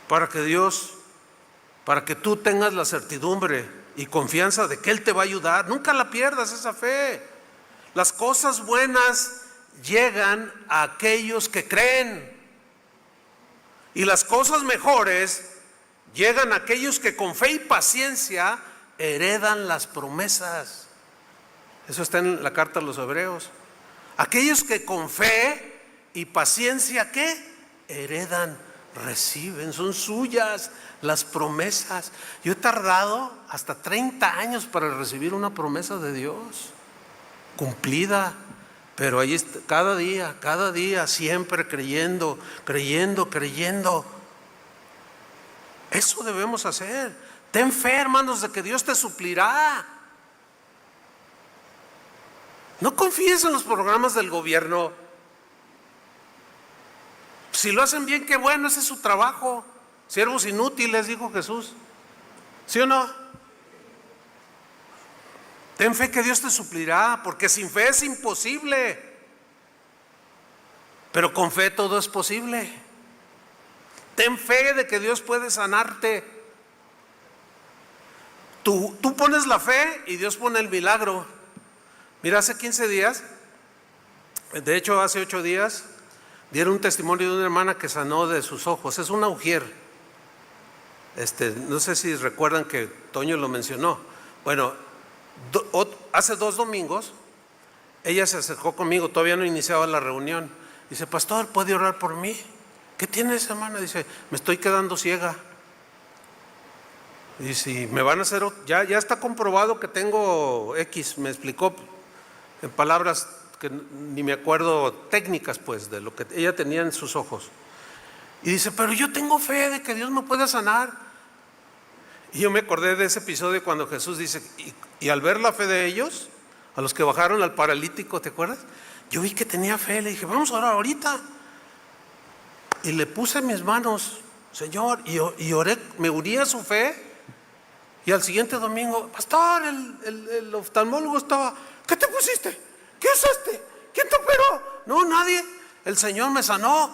para que tú tengas la certidumbre y confianza de que Él te va a ayudar. Nunca la pierdas esa fe. Las cosas buenas llegan a aquellos que creen, y las cosas mejores llegan a aquellos que con fe y paciencia heredan las promesas. Eso está en la carta a los Hebreos. Aquellos que con fe y paciencia, ¿qué? Heredan, reciben, son suyas las promesas. Yo he tardado hasta 30 años para recibir una promesa de Dios cumplida, pero ahí está, cada día, siempre creyendo. Eso debemos hacer. Ten fe, hermanos, de que Dios te suplirá. No confíes en los programas del gobierno. Si lo hacen bien, qué bueno, ese es su trabajo. Siervos inútiles, dijo Jesús. ¿Sí o no? Ten fe que Dios te suplirá, porque sin fe es imposible. Pero con fe todo es posible. Ten fe de que Dios puede sanarte. Tú pones la fe y Dios pone el milagro. Mira, hace 15 días, de hecho hace 8 días, dieron un testimonio de una hermana que sanó de sus ojos. Es una ujier. No sé si recuerdan que Toño lo mencionó. Bueno, hace 2 domingos, ella se acercó conmigo, todavía no iniciaba la reunión. Dice, pastor, ¿puede orar por mí? ¿Qué tienes, hermana? Dice, me estoy quedando ciega. Y si me van a hacer, ya está comprobado que tengo X, me explicó en palabras que ni me acuerdo técnicas, pues, de lo que ella tenía en sus ojos. Y dice, pero yo tengo fe de que Dios me pueda sanar. Y yo me acordé de ese episodio cuando Jesús dice, y al ver la fe de ellos, a los que bajaron al paralítico, ¿te acuerdas? Yo vi que tenía fe, le dije, vamos a orar ahorita. Y le puse mis manos, Señor, y oré, me uní a su fe. Y al siguiente domingo, pastor, el oftalmólogo estaba, ¿qué te pusiste? ¿Qué usaste? ¿Quién te operó? No, nadie. El Señor me sanó.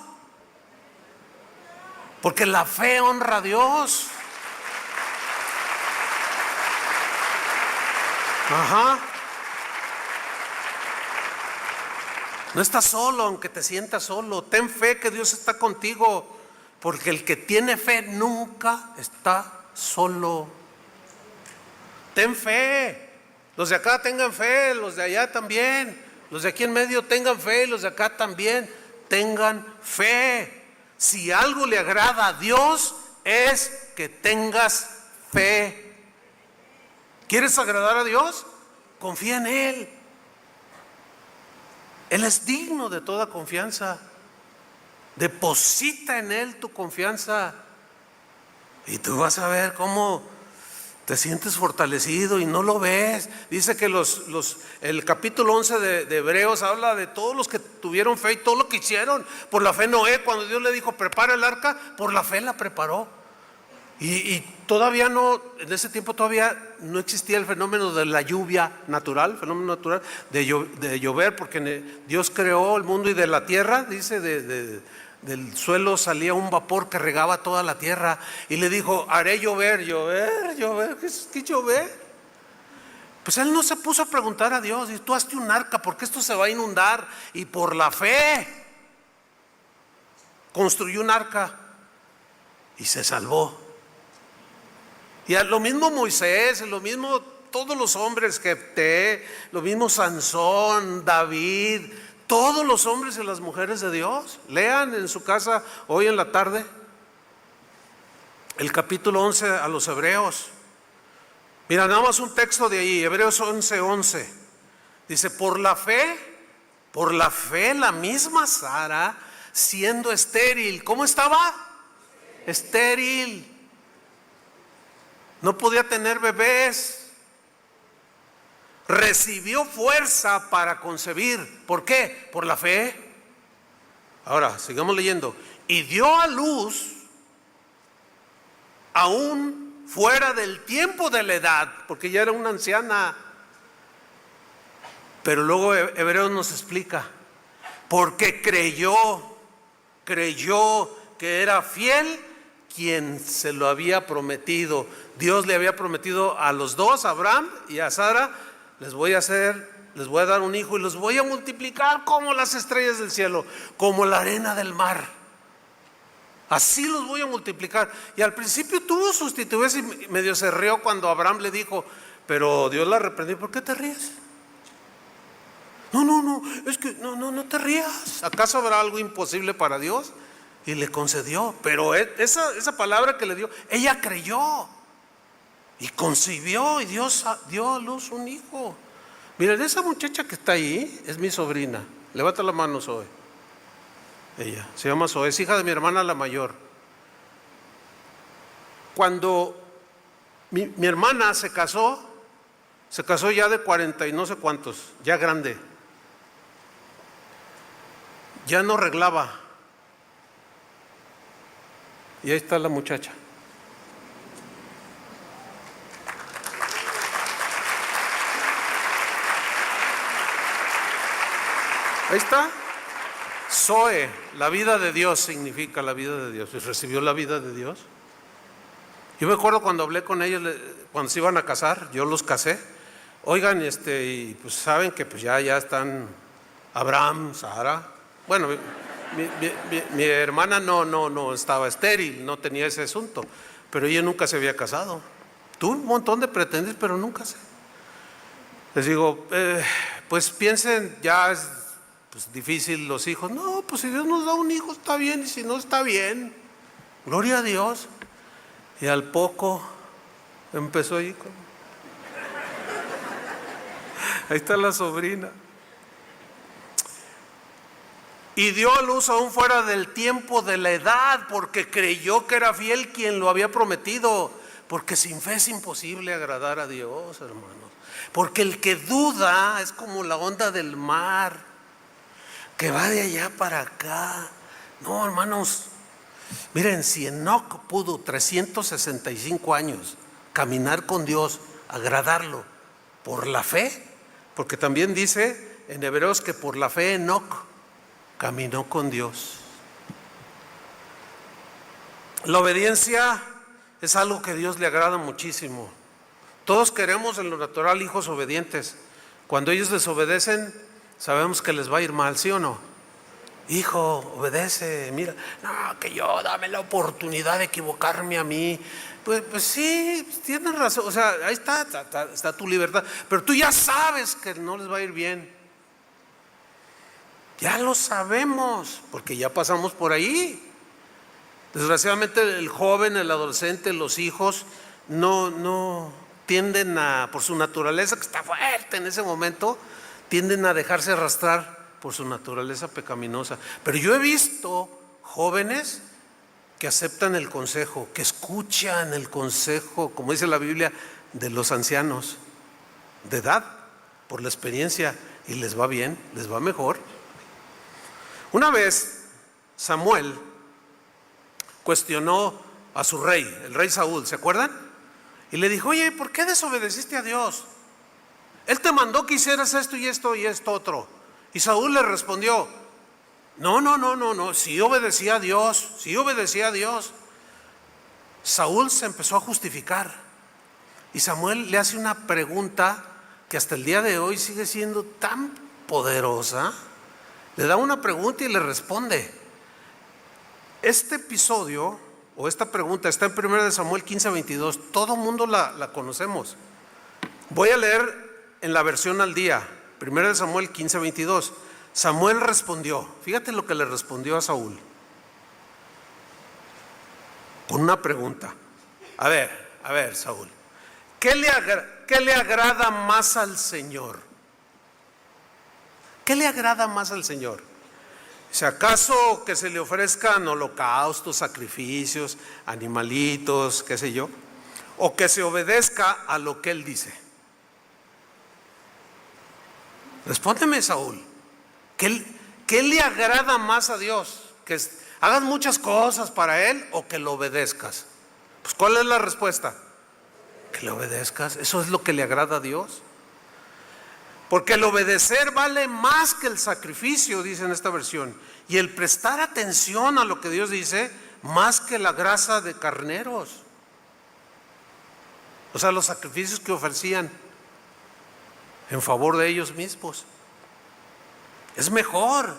Porque la fe honra a Dios. Ajá. No estás solo, aunque te sientas solo. Ten fe que Dios está contigo. Porque el que tiene fe nunca está solo. Ten fe. Los de acá tengan fe, los de allá también. Los de aquí en medio tengan fe, los de acá también tengan fe. Si algo le agrada a Dios es que tengas fe. ¿Quieres agradar a Dios? Confía en Él. Él es digno de toda confianza. Deposita en Él tu confianza y tú vas a ver cómo Te sientes fortalecido y no lo ves. Dice que el capítulo 11 de Hebreos habla de todos los que tuvieron fe y todo lo que hicieron. Por la fe Noé, cuando Dios le dijo prepara el arca, por la fe la preparó. Y todavía no, en ese tiempo todavía no existía el fenómeno de la lluvia natural, fenómeno natural de llover, porque Dios creó el mundo y de la tierra, dice, del suelo salía un vapor que regaba toda la tierra, y le dijo, haré llover. ¿Qué llover? Pues él no se puso a preguntar a Dios, y tú hazte un arca porque esto se va a inundar, y por la fe construyó un arca y se salvó. Y lo mismo Moisés, lo mismo todos los hombres, Jefté, lo mismo Sansón, David, todos los hombres y las mujeres de Dios. Lean en su casa hoy en la tarde el capítulo 11 a los Hebreos. Mira, nada más un texto de ahí, Hebreos 11:11. Dice, por la fe la misma Sara, siendo estéril, ¿cómo estaba? Estéril. No podía tener bebés. Recibió fuerza para concebir. ¿Por qué? Por la fe. Ahora, sigamos leyendo. Y dio a luz aún fuera del tiempo de la edad, porque ya era una anciana. Pero luego Hebreos nos explica, porque creyó que era fiel quien se lo había prometido. Dios le había prometido a los dos, a Abraham y a Sara, les voy a dar un hijo y los voy a multiplicar como las estrellas del cielo, como la arena del mar. Así los voy a multiplicar. Y al principio tuvo sus titubeos y medio se rió cuando Abraham le dijo, pero Dios la reprendió, ¿por qué te ríes? No, es que no te rías. ¿Acaso habrá algo imposible para Dios? Y le concedió, pero esa palabra que le dio, ella creyó y concibió y Dios dio a luz un hijo. Miren, esa muchacha que está ahí es mi sobrina. Levanta la mano, Zoe. Ella se llama Zoe, es hija de mi hermana la mayor. Cuando mi hermana se casó ya de 40 y no sé cuántos, ya grande. Ya no arreglaba. Y ahí está la muchacha. Ahí está. Zoe, la vida de Dios significa la vida de Dios. Y recibió la vida de Dios. Yo me acuerdo cuando hablé con ellos, cuando se iban a casar, yo los casé. Oigan, y pues saben que pues ya están Abraham, Sara. Bueno, mi hermana no estaba estéril, no tenía ese asunto, pero ella nunca se había casado. Tuvo un montón de pretendientes, pero nunca se. Les digo, pues piensen, ya es pues, difícil los hijos. No, pues si Dios nos da un hijo está bien, y si no está bien, gloria a Dios. Y al poco empezó ahí ahí está la sobrina. Y dio a luz aún fuera del tiempo de la edad, porque creyó que era fiel quien lo había prometido. Porque sin fe es imposible agradar a Dios, hermanos. Porque el que duda es como la onda del mar, que va de allá para acá. No, hermanos, miren, si Enoc pudo 365 años caminar con Dios, agradarlo, por la fe, porque también dice en Hebreos que por la fe Enoc caminó con Dios. La obediencia es algo que a Dios le agrada muchísimo. Todos queremos en lo natural hijos obedientes. Cuando ellos desobedecen, sabemos que les va a ir mal, ¿sí o no? Hijo, obedece, mira, no, que yo, dame la oportunidad de equivocarme a mí. Pues sí, tienes razón, o sea, ahí está tu libertad, pero tú ya sabes que no les va a ir bien. Ya lo sabemos, porque ya pasamos por ahí. Desgraciadamente el joven, el adolescente, los hijos no tienden a, por su naturaleza que está fuerte en ese momento, tienden a dejarse arrastrar por su naturaleza pecaminosa. Pero yo he visto jóvenes que aceptan el consejo, que escuchan el consejo, como dice la Biblia, de los ancianos de edad por la experiencia, y les va bien, les va mejor. Una vez Samuel cuestionó a su rey, el rey Saúl, ¿se acuerdan? Y le dijo: oye, ¿por qué desobedeciste a Dios? Él te mandó que hicieras esto y esto y esto otro. Y Saúl le respondió: no, sí obedecía a Dios, sí obedecía a Dios. Saúl se empezó a justificar, y Samuel le hace una pregunta que hasta el día de hoy sigue siendo tan poderosa. Le da una pregunta y le responde. Este episodio o esta pregunta está en 1 Samuel 15:22. Todo mundo la conocemos. Voy a leer en la versión al día, 1 Samuel 15:22. Samuel respondió, fíjate lo que le respondió a Saúl, con una pregunta. A ver, Saúl, ¿qué le agrada más al Señor? ¿Qué le agrada más al Señor? Si acaso que se le ofrezcan holocaustos, sacrificios, animalitos, qué sé yo, o que se obedezca a lo que Él dice. Respóndeme, Saúl, ¿qué le agrada más a Dios? ¿Que hagas muchas cosas para Él o que lo obedezcas? Pues ¿cuál es la respuesta? Que le obedezcas. Eso es lo que le agrada a Dios. Porque el obedecer vale más que el sacrificio, dice en esta versión. Y el prestar atención a lo que Dios dice, más que la grasa de carneros. O sea, los sacrificios que ofrecían en favor de ellos mismos. Es mejor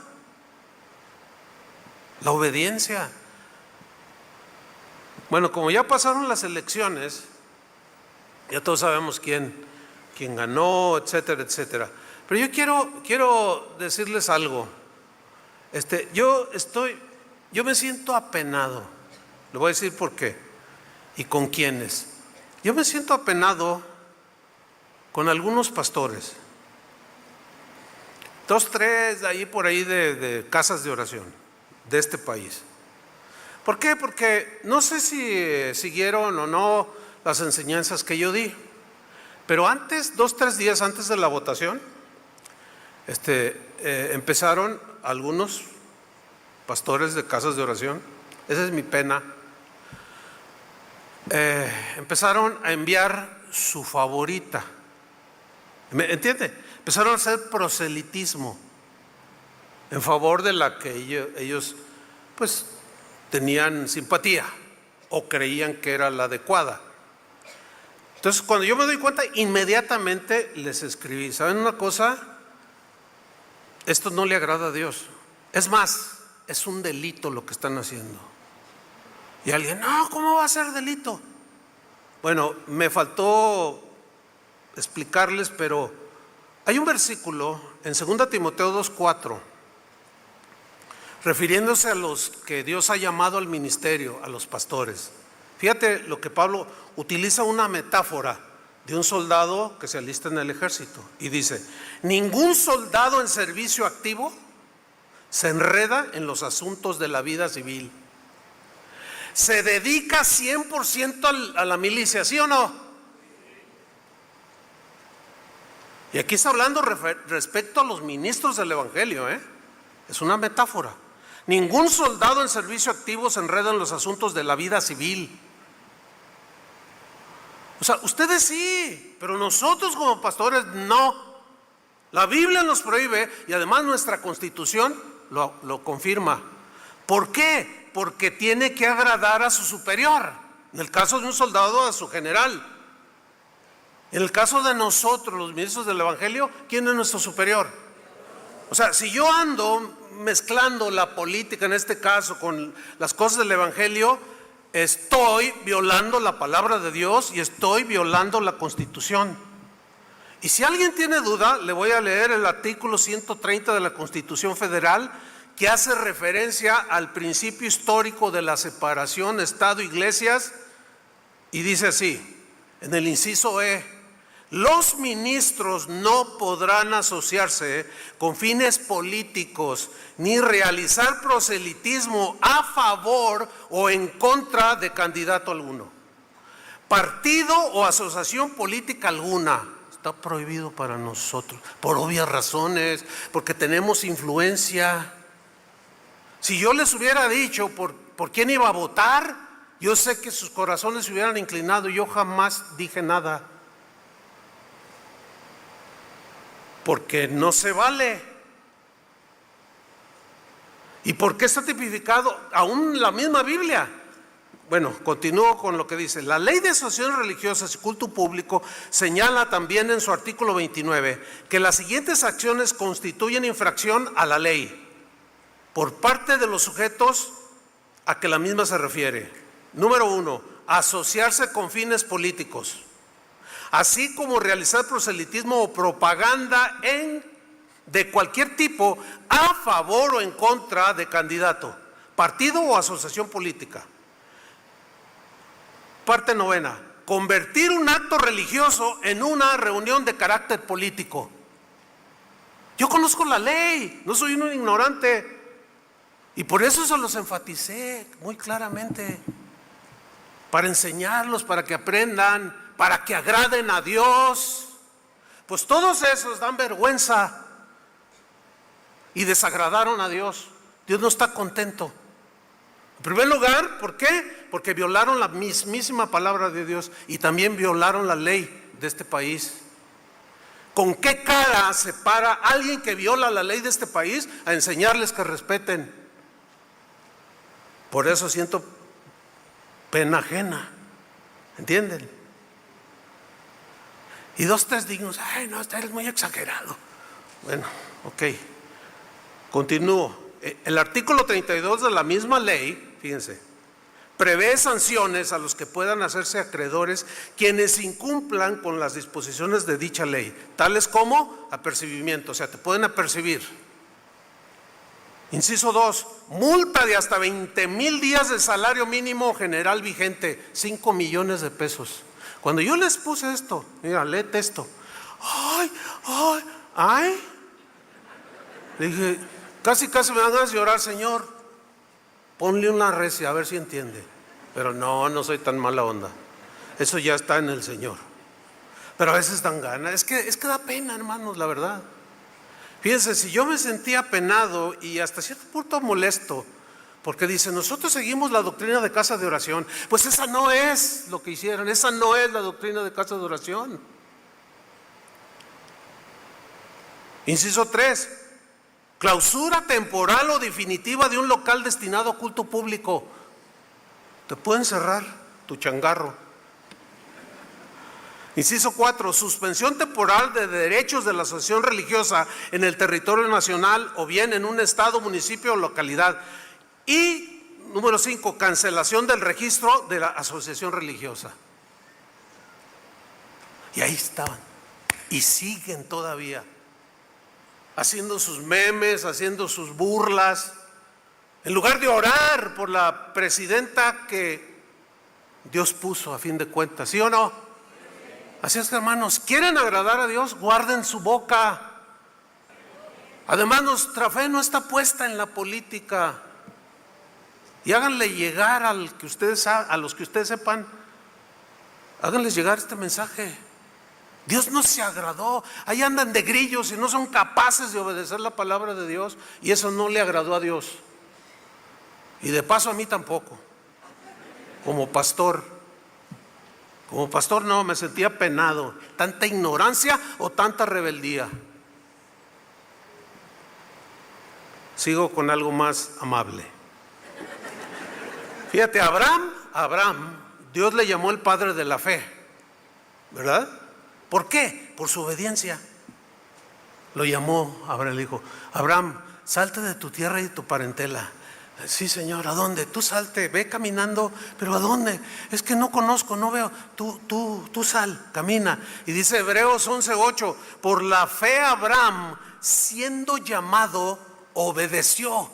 la obediencia. Bueno, como ya pasaron las elecciones, ya todos sabemos quién ganó, etcétera, etcétera. Pero yo quiero decirles algo. Yo me siento apenado. Le voy a decir por qué y con quiénes. Yo me siento apenado con algunos pastores, 2, 3 ahí por ahí de casas de oración de este país. ¿Por qué? Porque no sé si siguieron o no las enseñanzas que yo di. Pero antes, 2, 3 días antes de la votación, empezaron algunos pastores de casas de oración, esa es mi pena, empezaron a enviar su favorita. ¿Me entiende? Empezaron a hacer proselitismo en favor de la que ellos pues tenían simpatía o creían que era la adecuada. Entonces, cuando yo me doy cuenta, inmediatamente les escribí: ¿saben una cosa? Esto no le agrada a Dios. Es más, es un delito lo que están haciendo. Y alguien: no, ¿cómo va a ser delito? Bueno, me faltó explicarles, pero hay un versículo en 2 Timoteo 2:4, refiriéndose a los que Dios ha llamado al ministerio, a los pastores. Fíjate lo que Pablo utiliza, una metáfora de un soldado que se alista en el ejército y dice: ningún soldado en servicio activo se enreda en los asuntos de la vida civil. Se dedica 100% a la milicia, ¿sí o no? Y aquí está hablando respecto a los ministros del evangelio, es una metáfora. Ningún soldado en servicio activo se enreda en los asuntos de la vida civil. O sea, ustedes sí, pero nosotros como pastores no. La Biblia nos prohíbe y además nuestra Constitución lo confirma. ¿Por qué? Porque tiene que agradar a su superior. En el caso de un soldado, a su general. En el caso de nosotros, los ministros del evangelio, ¿quién es nuestro superior? O sea, si yo ando mezclando la política en este caso con las cosas del evangelio, estoy violando la palabra de Dios y estoy violando la Constitución. Y si alguien tiene duda, le voy a leer el artículo 130 de la Constitución Federal, que hace referencia al principio histórico de la separación Estado-Iglesias, y dice así, en el inciso E: los ministros no podrán asociarse con fines políticos ni realizar proselitismo a favor o en contra de candidato alguno. partido o asociación política alguna. Está prohibido para nosotros, por obvias razones, porque tenemos influencia. Si yo les hubiera dicho por quién iba a votar, yo sé que sus corazones se hubieran inclinado y yo jamás dije nada. Porque no se vale. ¿Y por qué está tipificado aún la misma Biblia? Bueno, continúo con lo que dice. La ley de asociaciones religiosas y culto público señala también en su artículo 29 que las siguientes acciones constituyen infracción a la ley por parte de los sujetos a que la misma se refiere. Número 1, asociarse con fines políticos, así como realizar proselitismo o propaganda de cualquier tipo a favor o en contra de candidato, partido o asociación política. Parte 9, convertir un acto religioso en una reunión de carácter político. Yo conozco la ley, no soy un ignorante, y por eso se los enfaticé muy claramente, para enseñarlos, para que aprendan, para que agraden a Dios. Pues todos esos dan vergüenza y desagradaron a Dios. Dios no está contento. En primer lugar, ¿por qué? Porque violaron la mismísima palabra de Dios y también violaron la ley de este país. ¿Con qué cara se para alguien que viola la ley de este país a enseñarles que respeten? Por eso siento pena ajena, ¿entienden? Y 2, 3 dignos, ay no, eres muy exagerado. Bueno, ok, continúo. El artículo 32 de la misma ley, fíjense, prevé sanciones a los que puedan hacerse acreedores quienes incumplan con las disposiciones de dicha ley, tales como apercibimiento, o sea, te pueden apercibir. Inciso 2, multa de hasta 20,000 días de salario mínimo general vigente, 5 millones de pesos. Cuando yo les puse esto, mira, léete esto. Ay. Le dije, casi me dan ganas de llorar, Señor. Ponle una recia, a ver si entiende. Pero no soy tan mala onda. Eso ya está en el Señor. Pero a veces dan ganas. Es que da pena, hermanos, la verdad. Fíjense, si yo me sentía apenado y hasta cierto punto molesto, porque dice, nosotros seguimos la doctrina de casa de oración, pues esa no es lo que hicieron, esa no es la doctrina de casa de oración. Inciso 3, clausura temporal o definitiva de un local destinado a culto público. Te pueden cerrar tu changarro. Inciso 4, suspensión temporal de derechos de la asociación religiosa en el territorio nacional o bien en un estado, municipio o localidad. Y número 5, cancelación del registro de la asociación religiosa. Y ahí estaban, y siguen todavía, haciendo sus memes, haciendo sus burlas, en lugar de orar por la presidenta que Dios puso a fin de cuentas, ¿sí o no? Así es que, hermanos, ¿quieren agradar a Dios? Guarden su boca. Además, nuestra fe no está puesta en la política. Y háganle llegar a los que ustedes sepan, háganles llegar este mensaje. Dios no se agradó. Ahí andan de grillos y no son capaces de obedecer la palabra de Dios. Y eso no le agradó a Dios. Y de paso a mí tampoco. Como pastor no, me sentía penado. Tanta ignorancia o tanta rebeldía. Sigo con algo más amable. Fíjate, Abraham, Dios le llamó el padre de la fe, ¿verdad? ¿Por qué? Por su obediencia. Lo llamó, Abraham le dijo, Abraham, salte de tu tierra y de tu parentela. Sí, Señor, ¿a dónde? Tú salte, ve caminando, pero ¿a dónde? Es que no conozco, no veo. Tú sal, camina. Y dice Hebreos 11:8, por la fe Abraham, siendo llamado, obedeció.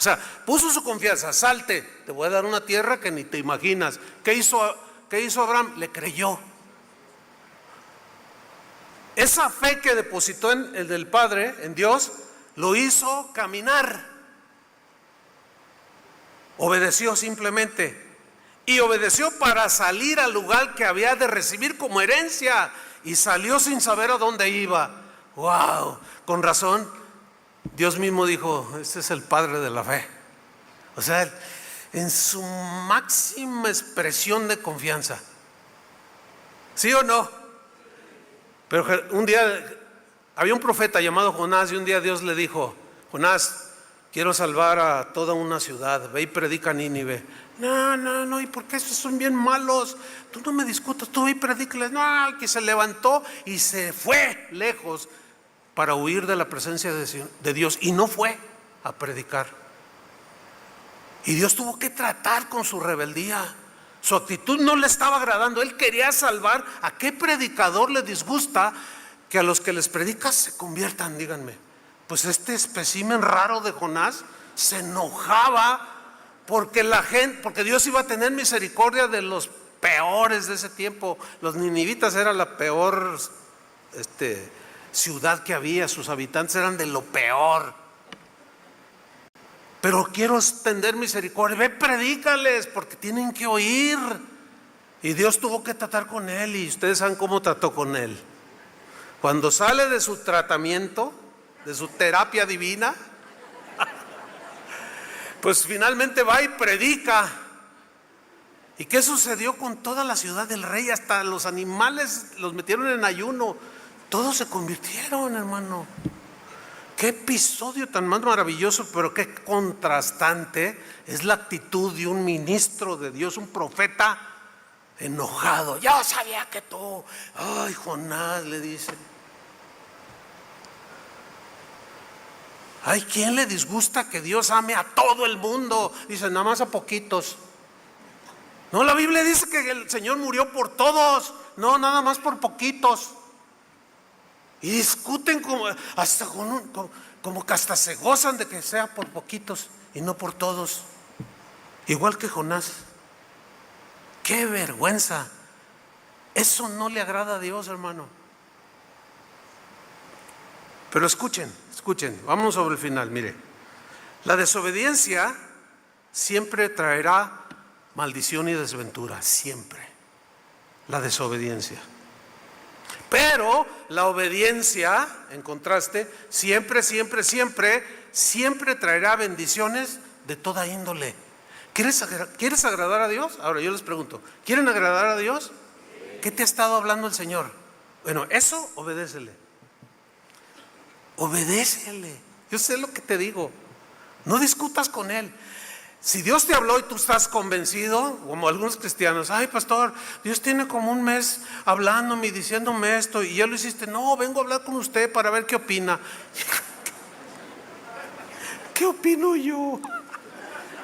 O sea, puso su confianza, salte, te voy a dar una tierra que ni te imaginas. ¿Qué hizo Abraham? Le creyó. Esa fe que depositó en el del Padre, en Dios, lo hizo caminar. Obedeció simplemente. y obedeció para salir al lugar que había de recibir como herencia, y salió sin saber a dónde iba. ¡Wow! Con razón, Dios mismo dijo: este es el padre de la fe. O sea, en su máxima expresión de confianza. ¿Sí o no? Pero un día había un profeta llamado Jonás, y un día Dios le dijo: Jonás, quiero salvar a toda una ciudad, ve y predica a Nínive. No, ¿y por qué esos son bien malos? Tú no me discutas, tú ve y predícales. No, que se levantó y se fue lejos para huir de la presencia de Dios, y no fue a predicar. Y Dios tuvo que tratar con su rebeldía. Su actitud no le estaba agradando. Él quería salvar. ¿A qué predicador le disgusta que a los que les predicas se conviertan? Díganme. Pues este espécimen raro de Jonás se enojaba porque Dios iba a tener misericordia de los peores de ese tiempo. Los ninivitas eran la peor ciudad que había. Sus habitantes eran de lo peor. Pero quiero extender misericordia. Ve, predícales, porque tienen que oír. Y Dios tuvo que tratar con él, y ustedes saben cómo trató con él. Cuando sale de su tratamiento, de su terapia divina, pues finalmente va y predica. ¿Y qué sucedió con toda la ciudad del rey? Hasta los animales los metieron en ayuno. Todos se convirtieron, hermano. Qué episodio tan más maravilloso, pero qué contrastante es la actitud de un ministro de Dios, un profeta enojado. Yo sabía que tú, ay, Jonás, le dice. Ay, ¿quién le disgusta que Dios ame a todo el mundo? Dice, nada más a poquitos. No, la Biblia dice que el Señor murió por todos, no, nada más por poquitos. Y discuten como que hasta se gozan de que sea por poquitos y no por todos. Igual que Jonás. ¡Qué vergüenza! Eso no le agrada a Dios, hermano. Pero escuchen, vamos sobre el final. Mire, la desobediencia siempre traerá maldición y desventura, siempre. La desobediencia. Pero la obediencia, en contraste, siempre traerá bendiciones de toda índole. ¿Quieres agradar a Dios? Ahora yo les pregunto, ¿quieren agradar a Dios? ¿Qué te ha estado hablando el Señor? Bueno, eso obedécele. Obedécele. Yo sé lo que te digo. No discutas con Él. Si Dios te habló y tú estás convencido, como algunos cristianos, ay, pastor, Dios tiene como un mes hablándome y diciéndome esto, y ya lo hiciste. No, vengo a hablar con usted para ver qué opina. ¿Qué opino yo?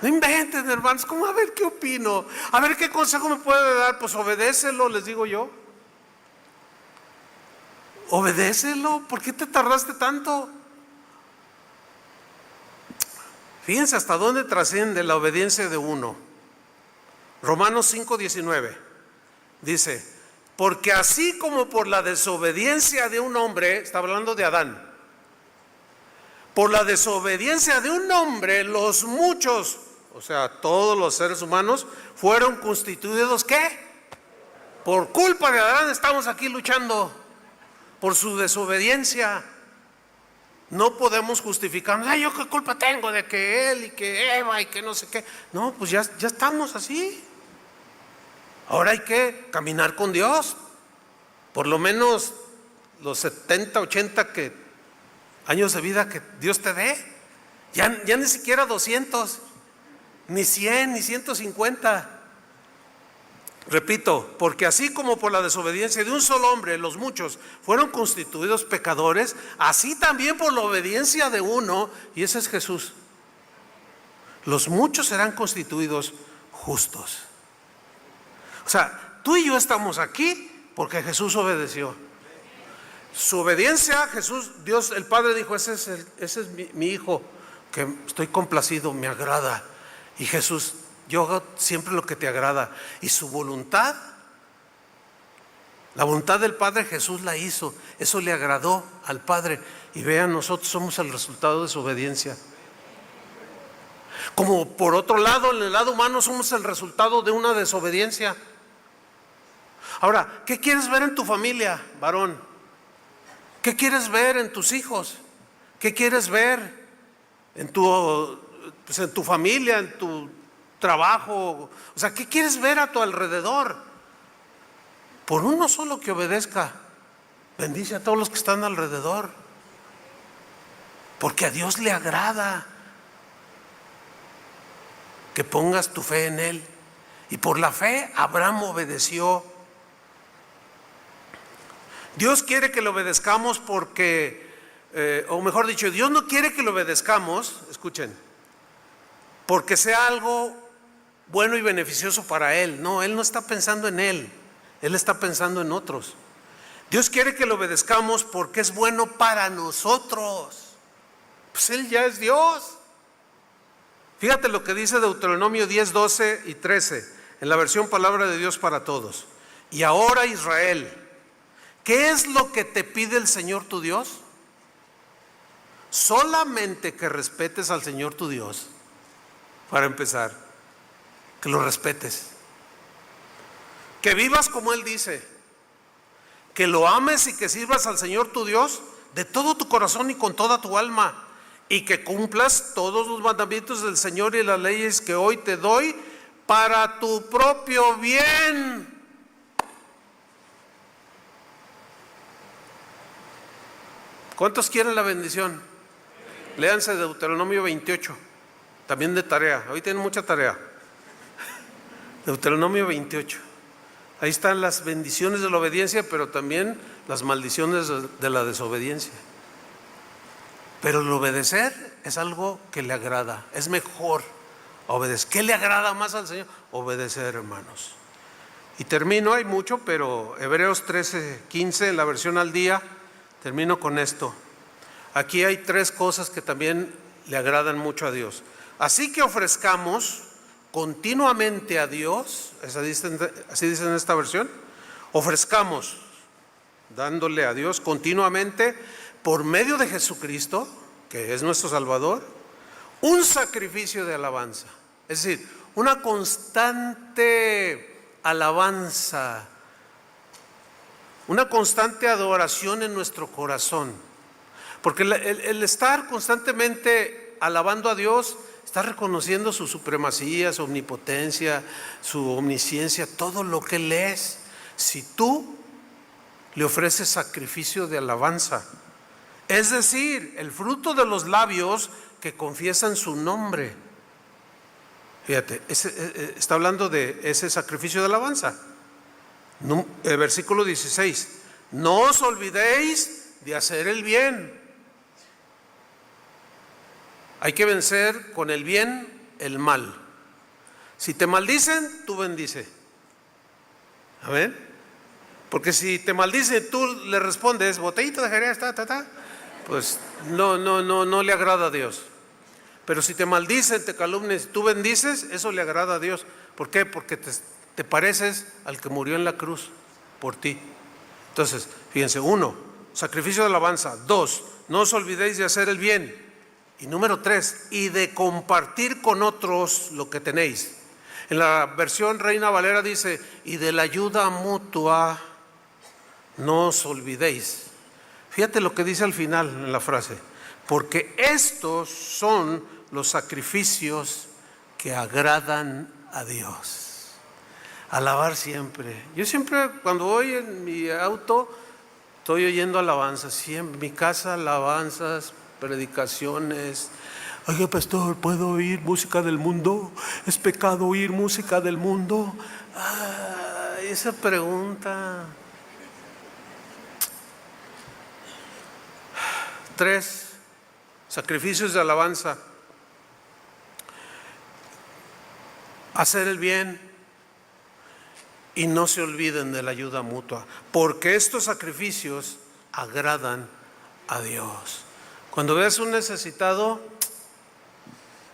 No inventen, hermanos. ¿Cómo a ver qué opino? A ver qué consejo me puede dar. Pues obedécelo, les digo yo. Obedécelo. ¿Por qué te tardaste tanto? Fíjense hasta dónde trasciende la obediencia de uno. Romanos 5:19 dice: porque así como por la desobediencia de un hombre, está hablando de Adán, por la desobediencia de un hombre, los muchos, o sea, todos los seres humanos, fueron constituidos, ¿qué? Por culpa de Adán estamos aquí luchando, por su desobediencia. No podemos justificarnos, ay, yo qué culpa tengo de que él y que Eva y que no sé qué. No, pues ya estamos así. Ahora hay que caminar con Dios, por lo menos los 70, 80 años de vida que Dios te dé. Ya ni siquiera 200, ni 100, ni 150. Repito, porque así como por la desobediencia de un solo hombre los muchos fueron constituidos pecadores, así también por la obediencia de uno, y ese es Jesús, los muchos serán constituidos justos. O sea, tú y yo estamos aquí porque Jesús obedeció. Su obediencia, Dios el Padre dijo, ese es mi hijo, que estoy complacido, me agrada. Y Jesús, yo hago siempre lo que te agrada. Y su voluntad, la voluntad del Padre, Jesús la hizo. Eso le agradó al Padre. Y vean, nosotros somos el resultado de su obediencia. Como por otro lado, en el lado humano somos el resultado de una desobediencia. Ahora, ¿qué quieres ver en tu familia, varón? ¿Qué quieres ver en tus hijos? ¿Qué quieres ver en tu familia, en tu trabajo? O sea, ¿qué quieres ver a tu alrededor? Por uno solo que obedezca, bendice a todos los que están alrededor, porque a Dios le agrada que pongas tu fe en Él. Y por la fe Abraham obedeció. Dios quiere que lo obedezcamos porque, o mejor dicho, Dios no quiere que lo obedezcamos, escuchen, porque sea algo bueno y beneficioso para Él. No, Él no está pensando en Él, Él está pensando en otros. Dios quiere que lo obedezcamos porque es bueno para nosotros. Pues Él ya es Dios. Fíjate lo que dice Deuteronomio 10, 12 y 13, en la versión Palabra de Dios para Todos. Y ahora, Israel, ¿qué es lo que te pide el Señor tu Dios? Solamente que respetes al Señor tu Dios. Para empezar, que lo respetes, que vivas como Él dice, que lo ames y que sirvas al Señor tu Dios de todo tu corazón y con toda tu alma, y que cumplas todos los mandamientos del Señor y las leyes que hoy te doy para tu propio bien. ¿Cuántos quieren la bendición? Léanse Deuteronomio 28, también de tarea, hoy tienen mucha tarea. Deuteronomio 28, ahí están las bendiciones de la obediencia, pero también las maldiciones de la desobediencia. Pero el obedecer es algo que le agrada, es mejor obedecer. ¿Qué le agrada más al Señor? Obedecer, hermanos. Y termino, hay mucho, pero Hebreos 13, 15, en la versión al día, termino con esto. Aquí hay tres cosas que también le agradan mucho a Dios. Así que ofrezcamos continuamente a Dios, así dice en esta versión, ofrezcamos, dándole a Dios continuamente, por medio de Jesucristo, que es nuestro Salvador, un sacrificio de alabanza. Es decir, una constante alabanza, una constante adoración en nuestro corazón. Porque el estar constantemente alabando a Dios, está reconociendo su supremacía, su omnipotencia, su omnisciencia, todo lo que Él es. Si tú le ofreces sacrificio de alabanza, es decir, el fruto de los labios que confiesan su nombre. Fíjate, está hablando de ese sacrificio de alabanza. Versículo 16, no os olvidéis de hacer el bien. Hay que vencer con el bien el mal. Si te maldicen, tú bendice. Amén. Porque si te maldicen, tú le respondes, botellita de Jerez, pues no le agrada a Dios. Pero si te maldicen, te calumnian, tú bendices, eso le agrada a Dios. ¿Por qué? Porque te pareces al que murió en la cruz por ti. Entonces, fíjense, 1, sacrificio de alabanza. 2, no os olvidéis de hacer el bien. Y número 3, y de compartir con otros lo que tenéis. En la versión Reina Valera dice, y de la ayuda mutua no os olvidéis. Fíjate lo que dice al final en la frase, porque estos son los sacrificios que agradan a Dios. Alabar siempre. Yo siempre cuando voy en mi auto estoy oyendo alabanzas, siempre en mi casa alabanzas, predicaciones. Oiga, pastor, ¿puedo oír música del mundo? ¿Es pecado oír música del mundo? Esa pregunta. 3, sacrificios de alabanza. Hacer el bien y no se olviden de la ayuda mutua, porque estos sacrificios agradan a Dios. Cuando veas un necesitado,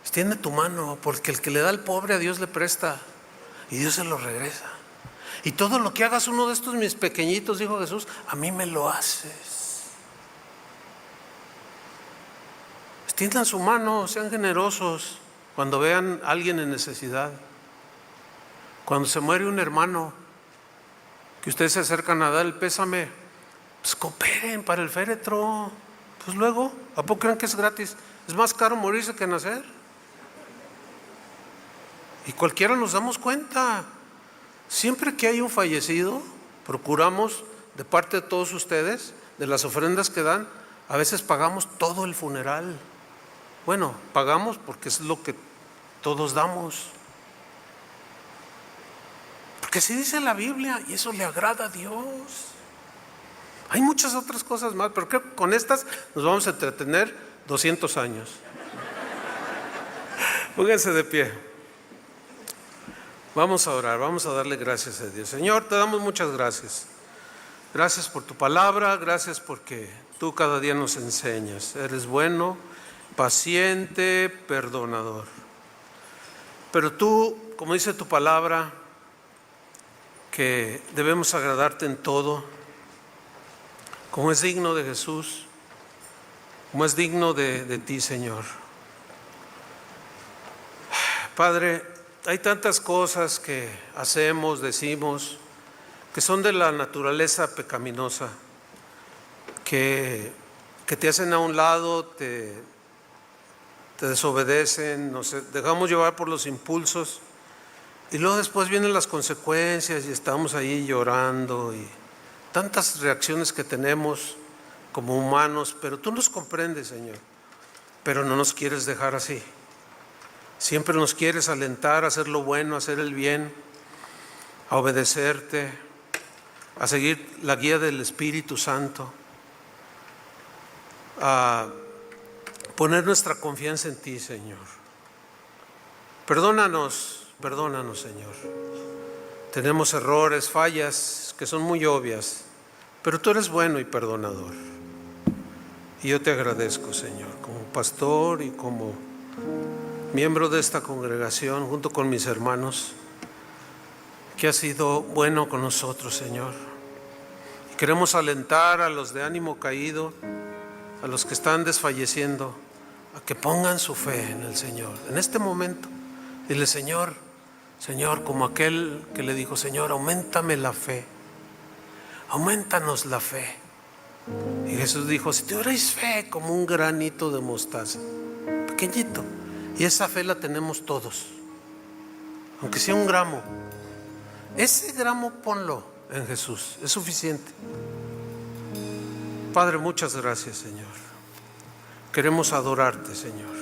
extiende tu mano, porque el que le da al pobre a Dios le presta y Dios se lo regresa. Y todo lo que hagas uno de estos mis pequeñitos, dijo Jesús, a mí me lo haces. Extiendan su mano, sean generosos. cuando vean a alguien en necesidad, cuando se muere un hermano, que ustedes se acercan a dar el pésame, pues cooperen para el féretro. Pues luego, ¿a poco creen que es gratis? Es más caro morirse que nacer. Y cualquiera nos damos cuenta. Siempre que hay un fallecido, procuramos de parte de todos ustedes, de las ofrendas que dan, a veces pagamos todo el funeral. Bueno, pagamos porque es lo que todos damos. Porque así dice la Biblia y eso le agrada a Dios. Hay muchas otras cosas más, pero creo que con estas nos vamos a entretener 200 años. Pónganse de pie. Vamos a orar, vamos a darle gracias a Dios. Señor, te damos muchas gracias. Gracias por tu palabra, gracias porque tú cada día nos enseñas. Eres bueno, paciente, perdonador. Pero tú, como dice tu palabra, que debemos agradarte en todo, como es digno de Jesús, como es digno de ti, Señor. Padre, hay tantas cosas que hacemos, decimos, que son de la naturaleza pecaminosa, que te hacen a un lado, te desobedecen, nos dejamos llevar por los impulsos y luego después vienen las consecuencias y estamos ahí llorando y tantas reacciones que tenemos como humanos, pero tú nos comprendes, Señor, pero no nos quieres dejar así. Siempre nos quieres alentar a hacer lo bueno, a hacer el bien, a obedecerte, a seguir la guía del Espíritu Santo, a poner nuestra confianza en ti, Señor. Perdónanos, Señor. Tenemos errores, fallas que son muy obvias, pero tú eres bueno y perdonador. Y yo te agradezco, Señor, como pastor y como miembro de esta congregación, junto con mis hermanos, que has sido bueno con nosotros, Señor. Y queremos alentar a los de ánimo caído, a los que están desfalleciendo, a que pongan su fe en el Señor. En este momento, dile: Señor, como aquel que le dijo: Señor, auméntame la fe, aumentanos la fe. Y Jesús dijo: si tuvierais fe como un granito de mostaza, pequeñito, y esa fe la tenemos todos, aunque sea un gramo, ese gramo ponlo en Jesús, es suficiente. Padre, muchas gracias, Señor. Queremos adorarte, Señor.